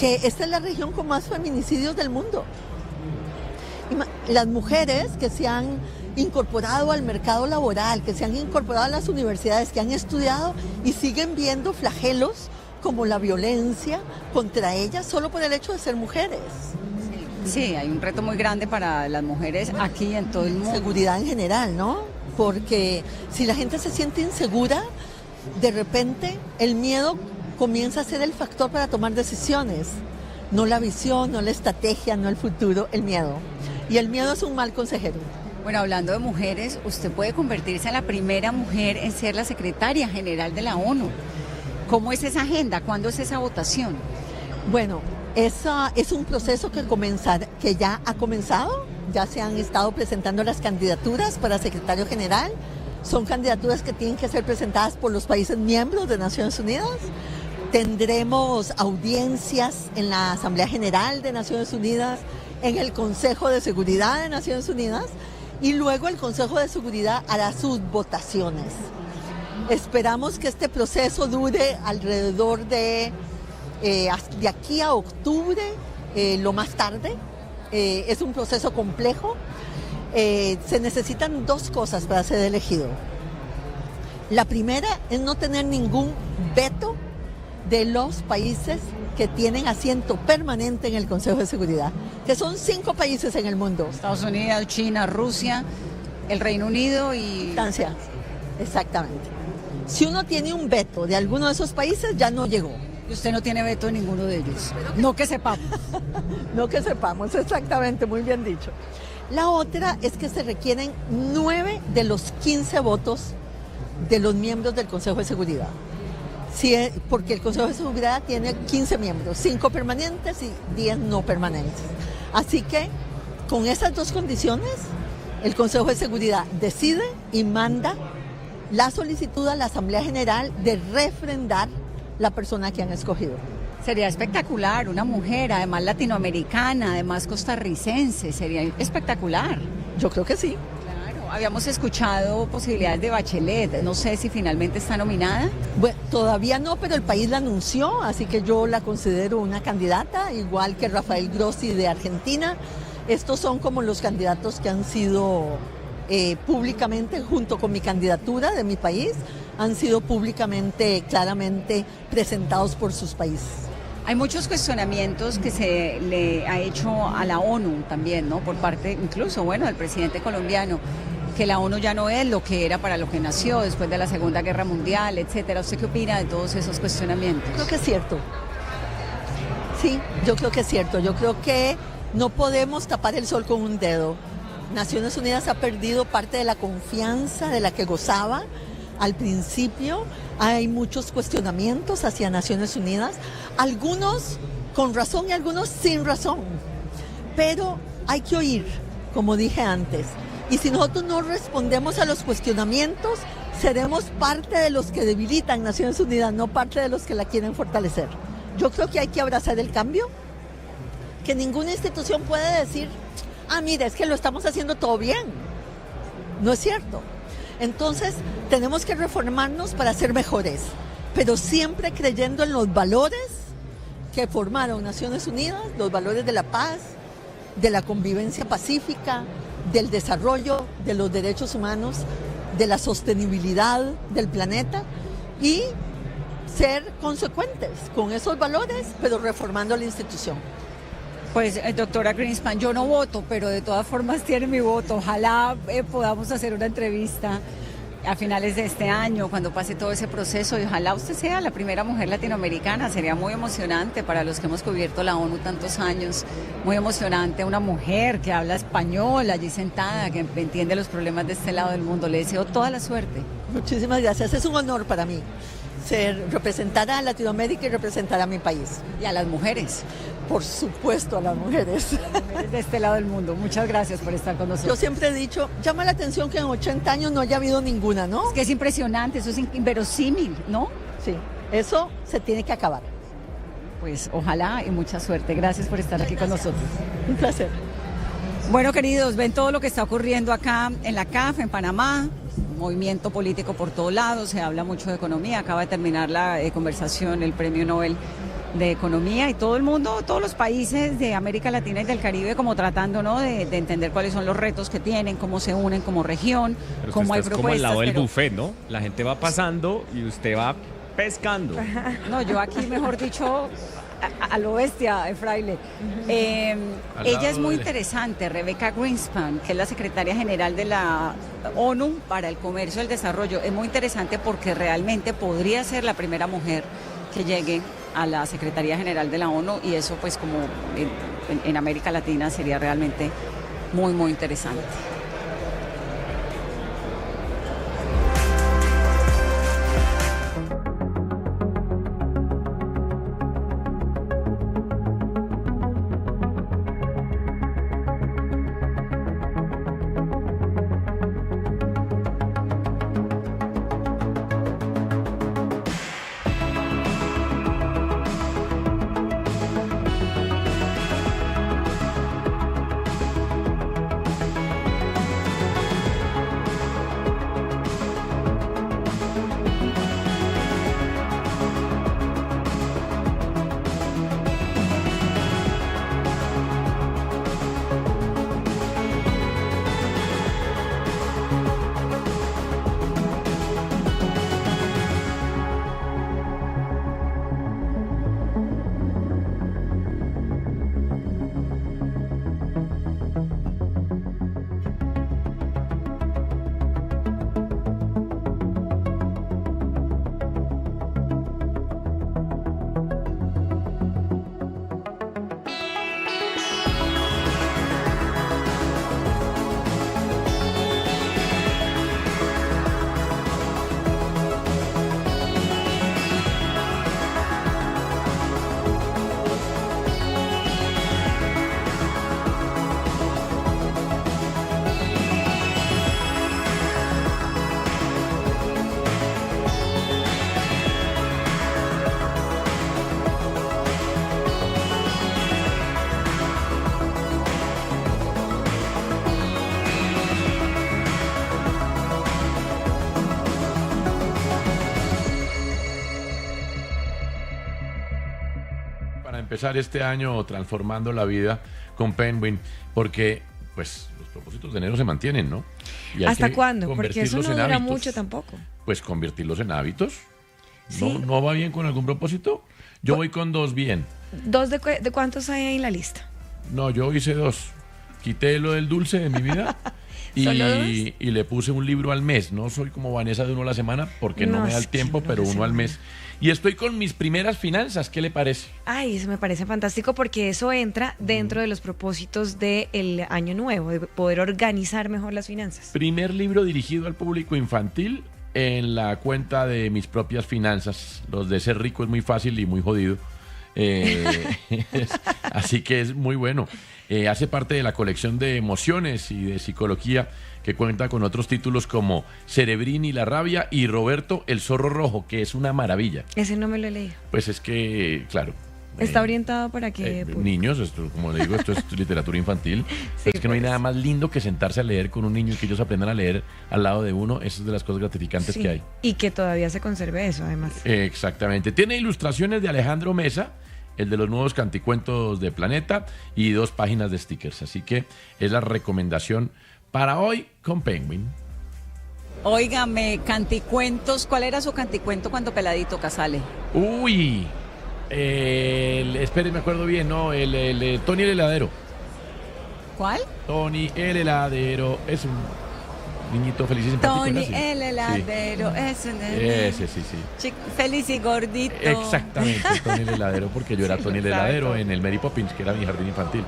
que esta es la región con más feminicidios del mundo. Las mujeres que se han incorporado al mercado laboral, que se han incorporado a las universidades, que han estudiado y siguen viendo flagelos como la violencia contra ellas solo por el hecho de ser mujeres. Sí, hay un reto muy grande para las mujeres aquí en todo el mundo. Seguridad en general, ¿no? Porque si la gente se siente insegura, de repente el miedo comienza a ser el factor para tomar decisiones. No la visión, no la estrategia, no el futuro, el miedo. Y el miedo es un mal consejero. Bueno, hablando de mujeres, usted puede convertirse en la primera mujer en ser la secretaria general de la ONU. ¿Cómo es esa agenda? ¿Cuándo es esa votación? Bueno, es un proceso que ya ha comenzado. Ya se han estado presentando las candidaturas para secretario general. Son candidaturas que tienen que ser presentadas por los países miembros de Naciones Unidas. Tendremos audiencias en la Asamblea General de Naciones Unidas, en el Consejo de Seguridad de Naciones Unidas, y luego el Consejo de Seguridad hará sus votaciones. Esperamos que este proceso dure alrededor de aquí a octubre, lo más tarde. Es un proceso complejo. Se necesitan dos cosas para ser elegido. La primera es no tener ningún veto de los países que tienen asiento permanente en el Consejo de Seguridad, que son 5 países en el mundo. Estados Unidos, China, Rusia, el Reino Unido y Francia. Exactamente. Si uno tiene un veto de alguno de esos países, ya no llegó. Y usted no tiene veto de ninguno de ellos. No que sepamos. No que sepamos, exactamente, muy bien dicho. La otra es que se requieren 9 de los 15 votos de los miembros del Consejo de Seguridad. Sí, porque el Consejo de Seguridad tiene 15 miembros, 5 permanentes y 10 no permanentes. Así que con esas dos condiciones, el Consejo de Seguridad decide y manda la solicitud a la Asamblea General de refrendar la persona que han escogido. Sería espectacular, una mujer, además latinoamericana, además costarricense, sería espectacular. Yo creo que sí. Claro, habíamos escuchado posibilidades de Bachelet, no sé si finalmente está nominada. Bueno, todavía no, pero el país la anunció, así que yo la considero una candidata, igual que Rafael Grossi de Argentina. Estos son como los candidatos que han sido públicamente, junto con mi candidatura de mi país, han sido públicamente, claramente presentados por sus países. Hay muchos cuestionamientos que se le ha hecho a la ONU también, ¿no? Por parte, incluso, bueno, del presidente colombiano, que la ONU ya no es lo que era para lo que nació después de la Segunda Guerra Mundial, etcétera. ¿Usted qué opina de todos esos cuestionamientos? Creo que es cierto. Sí, yo creo que es cierto. Yo creo que no podemos tapar el sol con un dedo. Naciones Unidas ha perdido parte de la confianza de la que gozaba al principio. Hay muchos cuestionamientos hacia Naciones Unidas, algunos con razón y algunos sin razón. Pero hay que oír, como dije antes. Y si nosotros no respondemos a los cuestionamientos, seremos parte de los que debilitan Naciones Unidas, no parte de los que la quieren fortalecer. Yo creo que hay que abrazar el cambio, que ninguna institución puede decir, mira, es que lo estamos haciendo todo bien. No es cierto. Entonces, tenemos que reformarnos para ser mejores, pero siempre creyendo en los valores que formaron Naciones Unidas, los valores de la paz, de la convivencia pacífica, del desarrollo, de los derechos humanos, de la sostenibilidad del planeta y ser consecuentes con esos valores, pero reformando la institución. Pues, doctora Greenspan, yo no voto, pero de todas formas tiene mi voto. Ojalá podamos hacer una entrevista a finales de este año, cuando pase todo ese proceso, y ojalá usted sea la primera mujer latinoamericana. Sería muy emocionante para los que hemos cubierto la ONU tantos años. Muy emocionante, una mujer que habla español allí sentada, que entiende los problemas de este lado del mundo. Le deseo toda la suerte. Muchísimas gracias, es un honor para mí representar a Latinoamérica y representar a mi país. Y a las mujeres. Por supuesto, a las mujeres. A las mujeres de este lado del mundo. Muchas gracias por estar con nosotros. Yo siempre he dicho, llama la atención que en 80 años no haya habido ninguna, ¿no? Es que es impresionante, eso es inverosímil, ¿no? Sí, eso se tiene que acabar. Pues ojalá y mucha suerte. Gracias por estar aquí con nosotros. Un placer. Bueno, queridos, ven todo lo que está ocurriendo acá en la CAF, en Panamá. Movimiento político por todos lados, se habla mucho de economía. Acaba de terminar la conversación, el Premio Nobel de Economía, y todo el mundo, todos los países de América Latina y del Caribe como tratando, ¿no?, de entender cuáles son los retos que tienen, cómo se unen como región, pero cómo hay propuestas. Como al lado del buffet, ¿no? La gente va pasando y usted va pescando. No, yo aquí, mejor dicho, a lo bestia, fraile. Ella es muy interesante, Rebecca Greenspan, que es la secretaria general de la ONU para el Comercio y el Desarrollo. Es muy interesante porque realmente podría ser la primera mujer que llegue a la Secretaría General de la ONU, y eso pues como en América Latina sería realmente muy, muy interesante. Empezar este año transformando la vida con Penguin, porque pues los propósitos de enero se mantienen, ¿no? Y ¿hasta cuándo? Porque eso no dura mucho tampoco. Pues convertirlos en hábitos. Sí. ¿No va bien con algún propósito? Yo voy con 2 bien. ¿2 de cuántos hay en la lista? No, yo hice 2. Quité lo del dulce de mi vida y le puse un libro al mes. No soy como Vanessa de 1 a la semana porque no me da el tiempo, pero 1 al mes. Y estoy con mis primeras finanzas, ¿qué le parece? Ay, eso me parece fantástico porque eso entra dentro de los propósitos del año nuevo, de poder organizar mejor las finanzas. Primer libro dirigido al público infantil en la cuenta de mis propias finanzas. Los de ser rico es muy fácil y muy jodido. Así que es muy bueno. Hace parte de la colección de emociones y de psicología, que cuenta con otros títulos como Cerebrini la rabia y Roberto el zorro rojo, que es una maravilla. Ese no me lo he leído. Pues es que, claro. Está orientado para que... niños, esto, como le digo, esto es literatura infantil. Sí, es que no hay nada más lindo que sentarse a leer con un niño y que ellos aprendan a leer al lado de uno. Eso es de las cosas gratificantes que hay. Y que todavía se conserve eso, además. Exactamente. Tiene ilustraciones de Alejandro Mesa, el de los nuevos canticuentos de Planeta, y 2 páginas de stickers. Así que es la recomendación para hoy con Penguin. Óigame, canticuentos. ¿Cuál era su canticuento cuando peladito, Casale? Uy, espere, me acuerdo bien, ¿no? El Tony el heladero. ¿Cuál? Tony el heladero. Es un niñito feliz y simpático. Tony el heladero. Sí. Es un... Ese, sí. Feliz y gordito. Exactamente, Tony el heladero, porque yo era Tony el heladero en el Mary Poppins, que era mi jardín infantil.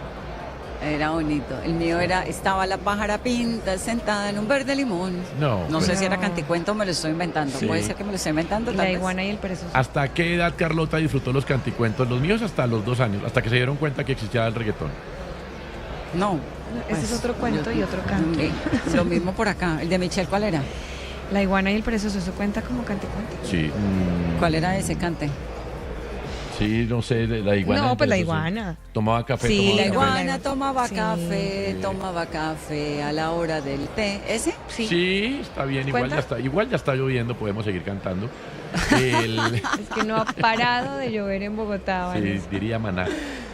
Era bonito. El mío estaba la pájara pinta sentada en un verde limón. No sé si era canticuento o me lo estoy inventando. Sí. Puede ser que me lo esté inventando. La iguana y el perezoso. ¿Hasta qué edad Carlota disfrutó los canticuentos? Los míos hasta los 2 años, hasta que se dieron cuenta que existía el reggaetón. No. Ese es otro cuento y otro canto. Lo mismo por acá. ¿El de Michelle cuál era? La iguana y el perezoso, ¿eso cuenta como canticuento? Sí. ¿Cuál era ese cante? Sí, no sé, la iguana. No, pues la iguana. Tomaba café. Sí, la iguana tomaba café a la hora del té. ¿Ese? Sí, está bien, igual ya está lloviendo, podemos seguir cantando. Es que no ha parado de llover en Bogotá. Sí, diría Maná.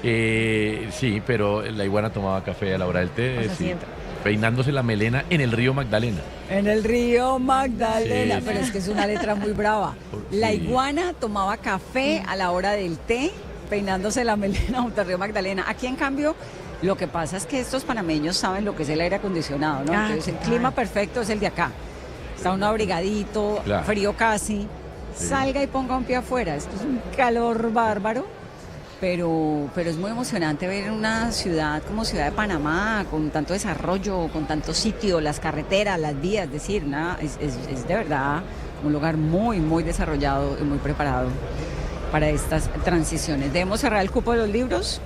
Sí, pero la iguana tomaba café a la hora del té. O sea, sí. Peinándose la melena en el río Magdalena. En el río Magdalena, Sí. pero es que es una letra muy brava. La Sí. iguana tomaba café a la hora del té, peinándose la melena junto al río Magdalena. Aquí, en cambio, lo que pasa es que estos panameños saben lo que es el aire acondicionado, ¿no? Ah, Entonces, el claro. clima perfecto es el de acá. Está uno abrigadito, Claro. frío casi. Sí. Salga y ponga un pie afuera. Esto es un calor bárbaro. Pero es muy emocionante ver una ciudad como Ciudad de Panamá, con tanto desarrollo, con tanto sitio, las carreteras, las vías, es decir, es de verdad un lugar muy, muy desarrollado y muy preparado para estas transiciones. ¿Debemos cerrar el cupo de los libros?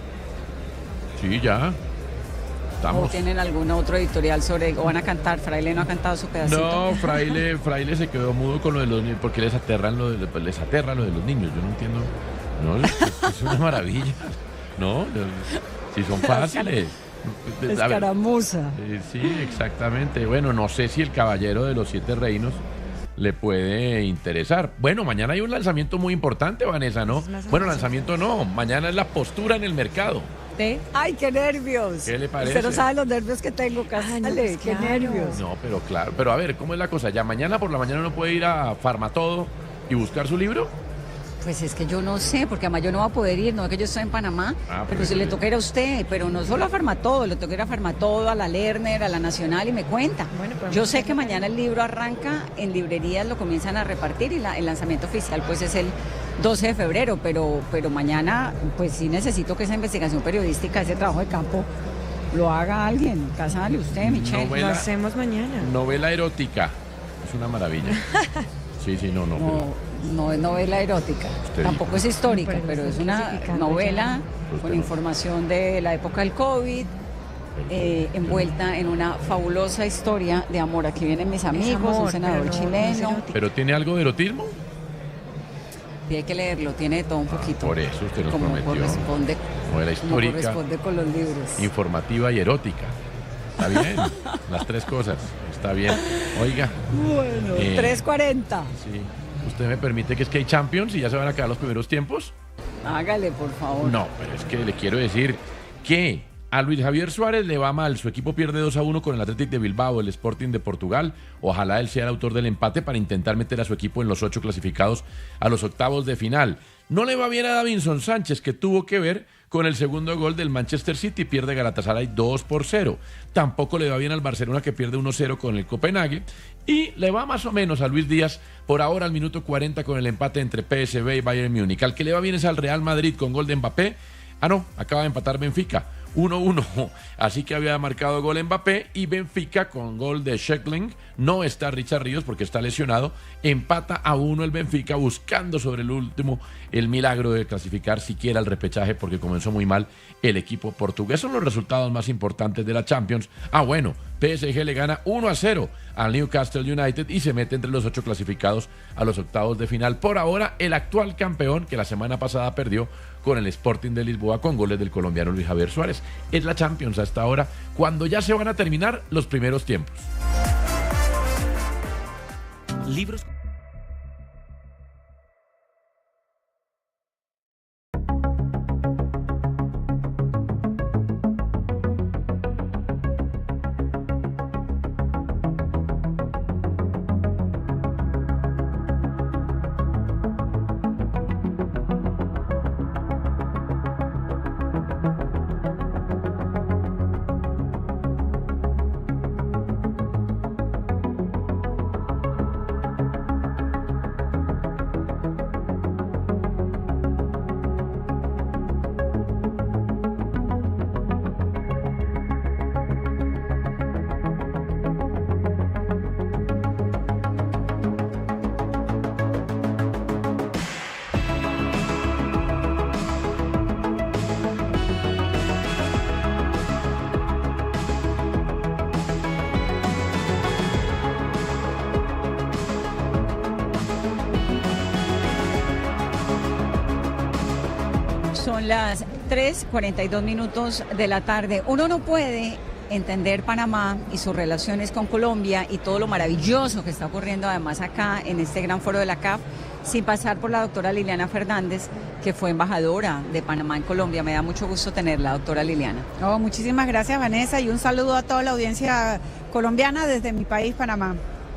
Sí, ya. ¿O Estamos. tienen algún otro editorial sobre, o van a cantar? Fraile no ha cantado su pedacito. No, Fraile se quedó mudo con lo de los niños, porque les aterra lo de los niños. Yo no entiendo. No, es una maravilla. No, si son fáciles. A ver, Escaramuza. sí, exactamente. Bueno, no sé si el Caballero de los Siete Reinos le puede interesar. Bueno, mañana hay un lanzamiento muy importante, Vanessa, ¿no? Bueno, lanzamiento no. Mañana es la postura en el mercado. ¡Ay, qué nervios! ¿Qué le parece? Usted no sabe los nervios que tengo, Casale, pues qué claro. nervios. No, pero claro. Pero a ver, ¿cómo es la cosa? ¿Ya mañana por la mañana uno puede ir a Farmatodo y buscar su libro? Pues es que yo no sé, porque además yo no voy a poder ir, no es que yo estoy en Panamá, pero si le toca ir a usted, pero no solo a Farmatodo, le toca ir a Farmatodo, a la Lerner, a la Nacional y me cuenta. Bueno, pero Yo sé que mañana el libro arranca en librerías, lo comienzan a repartir y el lanzamiento oficial pues es el 12 de febrero, pero mañana pues sí necesito que esa investigación periodística, ese trabajo de campo, lo haga alguien. Casale, usted, Michelle. Novela. Lo hacemos mañana. Novela erótica. Es una maravilla. Sí, no. No es novela erótica, Usted tampoco es histórica, Pero pero estás es una clasificando novela Usted con no. información de la época del COVID, envuelta en una fabulosa historia de amor. Aquí vienen mis amigos, amor, un senador pero no es chileno. erótico. ¿Pero tiene algo de erotismo? Y hay que leerlo, tiene de todo un poquito. Por eso usted nos como prometió. corresponde, Novela como histórica, corresponde con los libros. informativa y erótica. Está bien, las tres cosas. Está bien. Oiga, Bueno, 3:40. sí. ¿Usted me permite que es que hay Champions y ya se van a acabar los primeros tiempos? Hágale, por favor. No, pero es que le quiero decir que a Luis Javier Suárez le va mal. Su equipo pierde 2-1 con el Athletic de Bilbao, el Sporting de Portugal. Ojalá él sea el autor del empate para intentar meter a su equipo en los 8 clasificados a los octavos de final. No le va bien a Davinson Sánchez, que tuvo que ver con el segundo gol del Manchester City, pierde Galatasaray 2-0. Tampoco le va bien al Barcelona, que pierde 1-0 con el Copenhague. Y le va más o menos a Luis Díaz por ahora al minuto 40 con el empate entre PSV y Bayern Múnich. Al que le va bien es al Real Madrid con gol de Mbappé. Ah, no, acaba de empatar Benfica. 1-1, así que había marcado gol Mbappé y Benfica con gol de Schekling. No está Richard Ríos porque está lesionado. Empata a 1 el Benfica, buscando sobre el último el milagro de clasificar siquiera el repechaje, porque comenzó muy mal el equipo portugués. Son los resultados más importantes de la Champions. Ah, bueno, PSG le gana 1-0 al Newcastle United y se mete entre los 8 clasificados a los octavos de final. Por ahora, el actual campeón, que la semana pasada perdió con el Sporting de Lisboa con goles del colombiano Luis Javier Suárez. Es la Champions hasta ahora, cuando ya se van a terminar los primeros tiempos. Libros. Son las 3:42 minutos de la tarde. Uno no puede entender Panamá y sus relaciones con Colombia y todo lo maravilloso que está ocurriendo además acá en este gran foro de la CAF sin pasar por la doctora Liliana Fernández, que fue embajadora de Panamá en Colombia. Me da mucho gusto tenerla, doctora Liliana. Muchísimas gracias, Vanessa, y un saludo a toda la audiencia colombiana desde mi país, Panamá.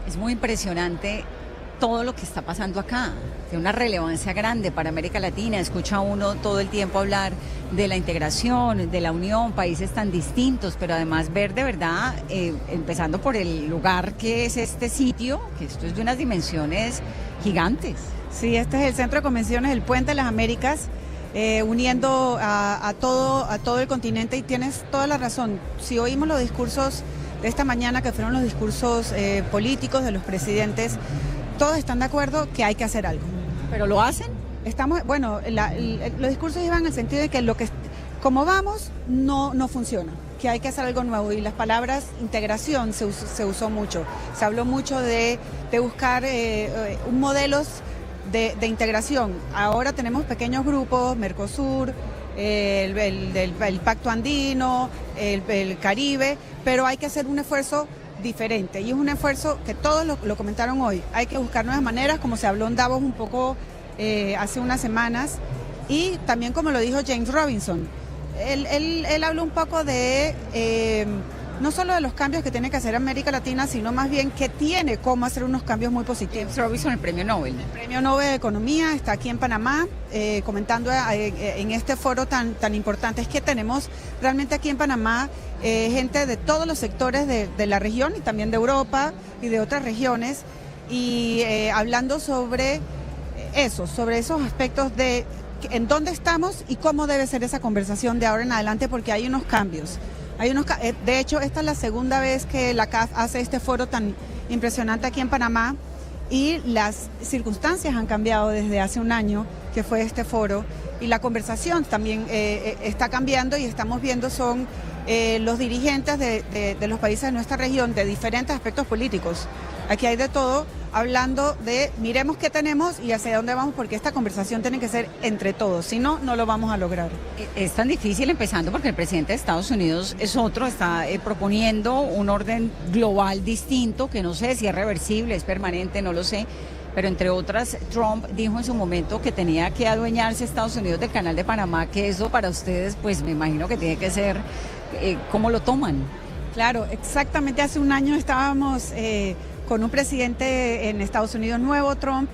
Es muy impresionante todo lo que está pasando acá, tiene una relevancia grande para América Latina. Escucha uno todo el tiempo hablar de la integración, de la unión, países tan distintos, pero además ver de verdad, empezando por el lugar que es este sitio, que esto es de unas dimensiones gigantes. Sí, este es el Centro de Convenciones, el Puente de las Américas, uniendo a todo el continente, y tienes toda la razón. Si oímos los discursos de esta mañana, que fueron los discursos políticos de los presidentes, todos están de acuerdo que hay que hacer algo. ¿Pero lo hacen? Los discursos iban en el sentido de que como vamos no funciona, que hay que hacer algo nuevo, y las palabras integración se usó mucho. Se habló mucho de buscar modelos de integración. Ahora tenemos pequeños grupos, Mercosur, el Pacto Andino, el Caribe, pero hay que hacer un esfuerzo diferente, y es un esfuerzo que todos lo comentaron hoy. Hay que buscar nuevas maneras, como se habló en Davos un poco hace unas semanas, y también como lo dijo James Robinson, él habló un poco de no solo de los cambios que tiene que hacer América Latina, sino más bien que tiene cómo hacer unos cambios muy positivos. James Robinson, el premio Nobel. El premio Nobel de Economía está aquí en Panamá, comentando en este foro tan importante. Es que tenemos realmente aquí en Panamá gente de todos los sectores de la región, y también de Europa y de otras regiones, y hablando sobre esos aspectos de en dónde estamos y cómo debe ser esa conversación de ahora en adelante, porque hay unos cambios. De hecho, esta es la segunda vez que la CAF hace este foro tan impresionante aquí en Panamá, y las circunstancias han cambiado desde hace un año que fue este foro, y la conversación también está cambiando, y estamos viendo son los dirigentes de los países de nuestra región, de diferentes aspectos políticos. Aquí hay de todo, hablando de miremos qué tenemos y hacia dónde vamos, porque esta conversación tiene que ser entre todos, si no, no lo vamos a lograr. Es tan difícil, empezando porque el presidente de Estados Unidos es otro, está proponiendo un orden global distinto, que no sé si es reversible, es permanente, no lo sé, pero entre otras, Trump dijo en su momento que tenía que adueñarse Estados Unidos del Canal de Panamá, que eso para ustedes, pues me imagino que tiene que ser, ¿cómo lo toman? Claro, exactamente hace un año estábamos con un presidente en Estados Unidos nuevo, Trump,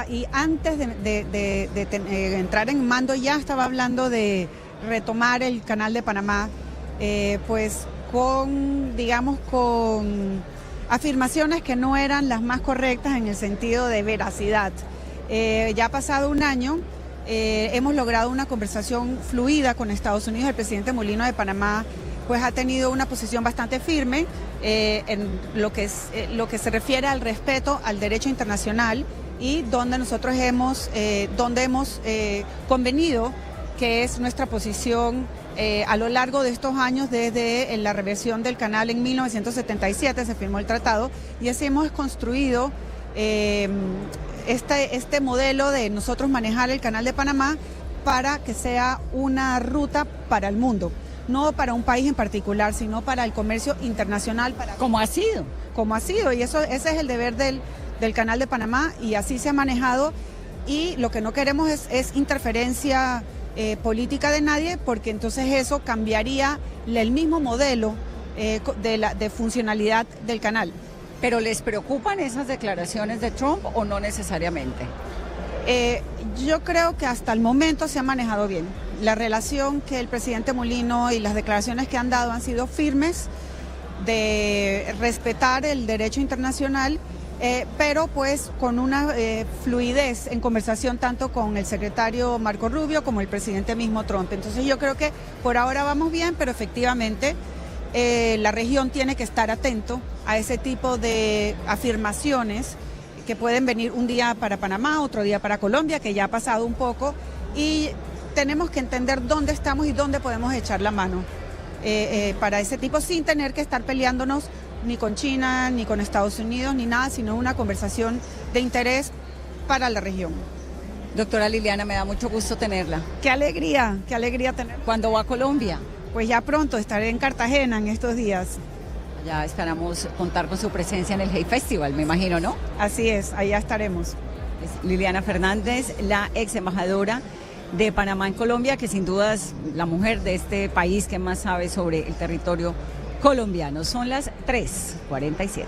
y antes de entrar en mando ya estaba hablando de retomar el Canal de Panamá, pues con afirmaciones que no eran las más correctas en el sentido de veracidad. Ya ha pasado un año, hemos logrado una conversación fluida con Estados Unidos. El presidente Mulino de Panamá pues ha tenido una posición bastante firme en lo que se refiere al respeto al derecho internacional, y donde nosotros hemos convenido que es nuestra posición a lo largo de estos años. Desde la reversión del canal en 1977 se firmó el tratado, y así hemos construido este modelo de nosotros manejar el Canal de Panamá para que sea una ruta para el mundo, no para un país en particular, sino para el comercio internacional. Como ha sido, y ese es el deber del Canal de Panamá, y así se ha manejado, y lo que no queremos es interferencia política de nadie, porque entonces eso cambiaría el mismo modelo de funcionalidad del canal. ¿Pero les preocupan esas declaraciones de Trump o no necesariamente? Yo creo que hasta el momento se ha manejado bien. La relación que el presidente Mulino y las declaraciones que han dado han sido firmes, de respetar el derecho internacional, pero pues con una fluidez en conversación tanto con el secretario Marco Rubio como el presidente mismo Trump. Entonces yo creo que por ahora vamos bien, pero efectivamente la región tiene que estar atento a ese tipo de afirmaciones que pueden venir un día para Panamá, otro día para Colombia, que ya ha pasado un poco, y tenemos que entender dónde estamos y dónde podemos echar la mano para ese tipo, sin tener que estar peleándonos ni con China, ni con Estados Unidos, ni nada, sino una conversación de interés para la región. Doctora Liliana, me da mucho gusto tenerla. Qué alegría tenerla. ¿Cuándo va a Colombia? Pues ya pronto, estaré en Cartagena en estos días. Ya esperamos contar con su presencia en el Hey Festival, me imagino, ¿no? Así es, allá estaremos. Es Liliana Fernández, la ex embajadora de Panamá en Colombia, que sin duda es la mujer de este país que más sabe sobre el territorio colombiano. Son las 3:47.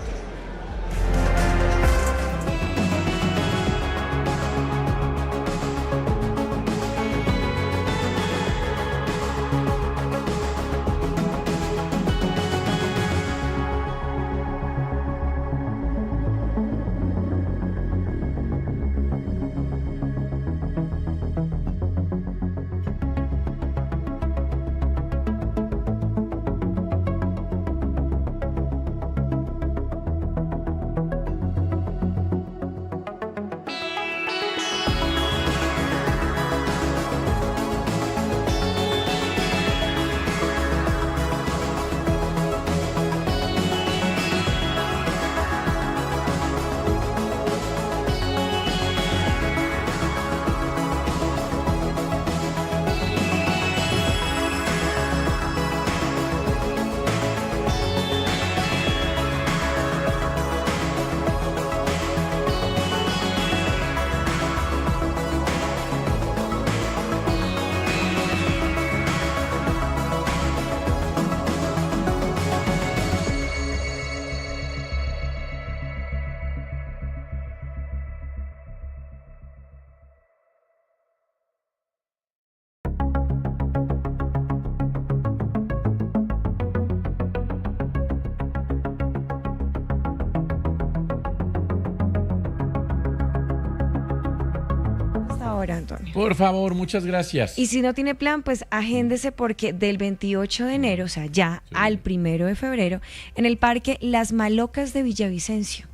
Antonio. Por favor, muchas gracias. Y si no tiene plan, pues agéndese porque del 28 de enero, o sea, ya al 1 de febrero, en el Parque Las Malocas de Villavicencio.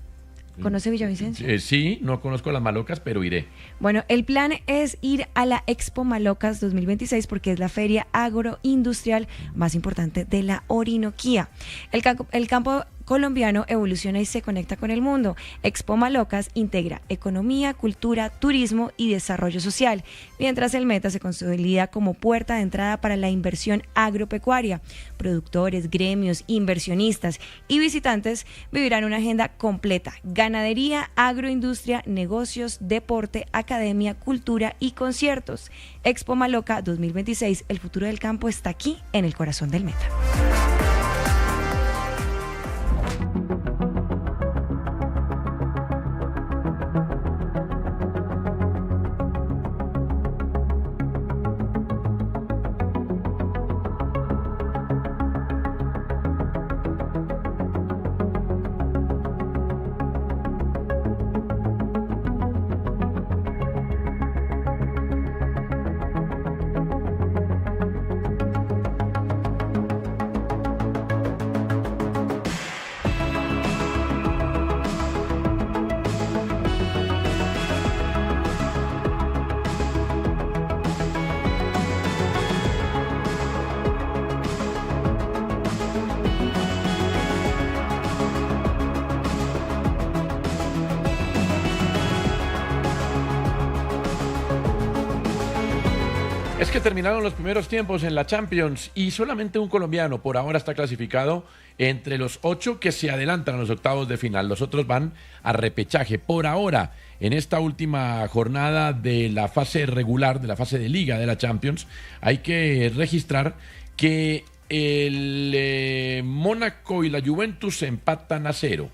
¿Conoce Villavicencio? Sí, no conozco las Malocas, pero iré. Bueno, el plan es ir a la Expo Malocas 2026 porque es la feria agroindustrial más importante de la Orinoquía. El campo colombiano evoluciona y se conecta con el mundo. Expo Malocas integra economía, cultura, turismo y desarrollo social, mientras el Meta se consolida como puerta de entrada para la inversión agropecuaria. Productores, gremios, inversionistas y visitantes vivirán una agenda completa: ganadería, agroindustria, negocios, deporte, academia, cultura y conciertos. Expo Maloca 2026, el futuro del campo está aquí en el corazón del Meta. Es que terminaron los primeros tiempos en la Champions y solamente un colombiano por ahora está clasificado entre los 8 que se adelantan a los octavos de final. Los otros van a repechaje. Por ahora, en esta última jornada de la fase regular, de la fase de liga de la Champions, hay que registrar que el Mónaco y la Juventus se empatan a 0.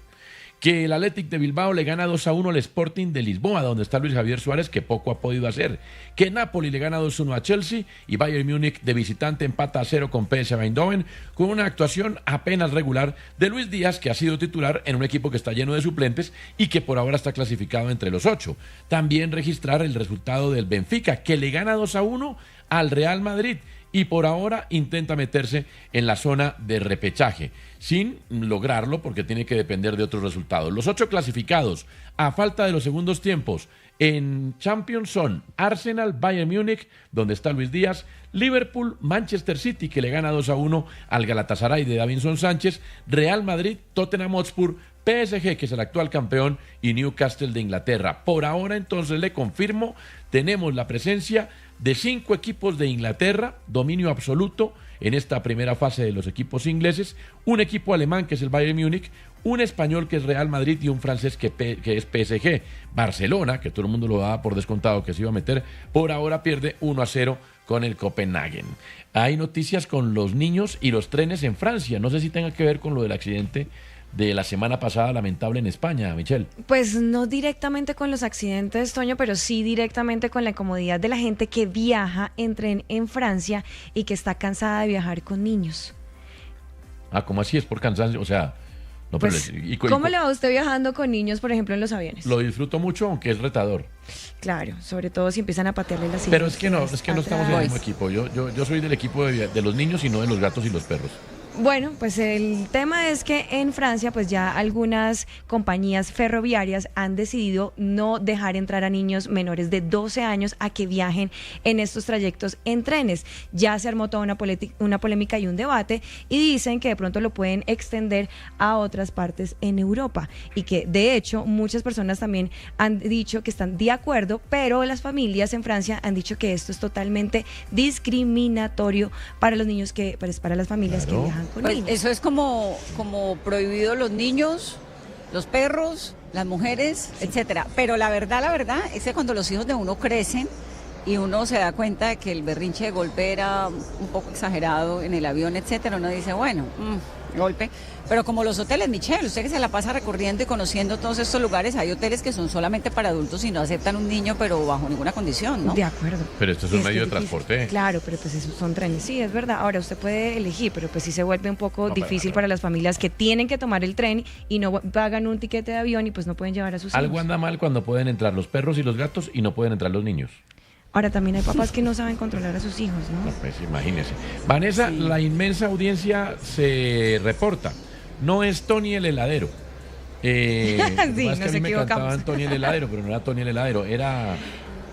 Que el Athletic de Bilbao le gana 2-1 al Sporting de Lisboa, donde está Luis Javier Suárez, que poco ha podido hacer. Que Napoli le gana 2-1 a Chelsea y Bayern Múnich de visitante empata a 0 con PSV Eindhoven, con una actuación apenas regular de Luis Díaz, que ha sido titular en un equipo que está lleno de suplentes y que por ahora está clasificado entre los 8. También registrar el resultado del Benfica, que le gana 2-1 al Real Madrid y por ahora intenta meterse en la zona de repechaje, sin lograrlo porque tiene que depender de otros resultados. Los 8 clasificados, a falta de los segundos tiempos, en Champions son Arsenal, Bayern Múnich, donde está Luis Díaz, Liverpool, Manchester City, que le gana 2-1 al Galatasaray de Davinson Sánchez, Real Madrid, Tottenham Hotspur, PSG, que es el actual campeón, y Newcastle de Inglaterra. Por ahora, entonces, le confirmo, tenemos la presencia de 5 equipos de Inglaterra, dominio absoluto en esta primera fase de los equipos ingleses, un equipo alemán que es el Bayern Múnich, un español que es Real Madrid y un francés que es PSG. Barcelona, que todo el mundo lo daba por descontado que se iba a meter, por ahora pierde 1-0 con el Copenhagen. Hay noticias con los niños y los trenes en Francia, no sé si tenga que ver con lo del accidente de la semana pasada lamentable en España, Michelle. Pues no directamente con los accidentes, Toño, pero sí directamente con la incomodidad de la gente que viaja en tren en Francia y que está cansada de viajar con niños. Ah, ¿cómo así? ¿Es por cansancio? O sea, no, pues, pero ¿cómo le va usted viajando con niños, por ejemplo, en los aviones? Lo disfruto mucho, aunque es retador. Claro, sobre todo si empiezan a patearle las sillas. Pero es que no estamos en el mismo equipo. Yo soy del equipo de los niños y no de los gatos y los perros. Bueno, pues el tema es que en Francia pues ya algunas compañías ferroviarias han decidido no dejar entrar a niños menores de 12 años a que viajen en estos trayectos en trenes. Ya se armó toda una polémica y un debate y dicen que de pronto lo pueden extender a otras partes en Europa y que de hecho muchas personas también han dicho que están de acuerdo, pero las familias en Francia han dicho que esto es totalmente discriminatorio para los niños para las familias que viajan. Pues eso es como prohibido los niños, los perros, las mujeres, etcétera. Pero la verdad es que cuando los hijos de uno crecen y uno se da cuenta de que el berrinche de golpe era un poco exagerado en el avión, etcétera, uno dice, bueno, golpe. Pero como los hoteles, Michelle, usted que se la pasa recorriendo y conociendo todos estos lugares, hay hoteles que son solamente para adultos y no aceptan un niño, pero bajo ninguna condición, ¿no? De acuerdo. Pero esto es un medio de transporte. Claro, pero pues esos son trenes, sí, es verdad. Ahora usted puede elegir, pero pues sí se vuelve un poco difícil para las familias que tienen que tomar el tren y no pagan un tiquete de avión y pues no pueden llevar a sus hijos. Algo anda mal cuando pueden entrar los perros y los gatos y no pueden entrar los niños. Ahora también hay papás que no saben controlar a sus hijos, ¿no? No, pues imagínese. Vanessa, Sí. la inmensa audiencia se reporta. No es Tony el heladero. Sí, Más que nos a mí me equivocamos. cantaban Tony el heladero, pero no era Tony el heladero, era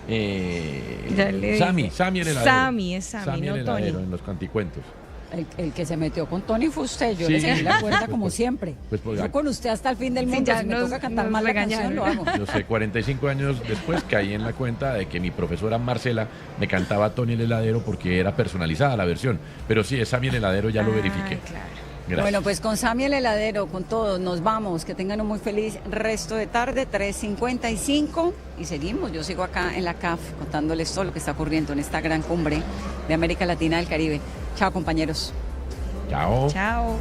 Ya le Sammy digo. el heladero. Sammy, es Sammy, no el Tony. heladero en los canticuentos. El que se metió con Tony fue usted, yo Sí. le seguí la cuerda como siempre. Pues, Yo con usted hasta el fin del Sí, mundo, ya si me nos- toca cantar nos mal la regañaron. canción, lo hago. Yo sé, 45 años después caí en la cuenta de que mi profesora Marcela me cantaba Tony el heladero porque era personalizada la versión. Pero sí, es Sammy el heladero, ya lo verifiqué. Claro. Gracias. Bueno, pues con Sammy el heladero, con todos, nos vamos. Que tengan un muy feliz resto de tarde, 3:55. Y seguimos, yo sigo acá en la CAF contándoles todo lo que está ocurriendo en esta gran cumbre de América Latina y del Caribe. Chao, compañeros. Chao. Chao.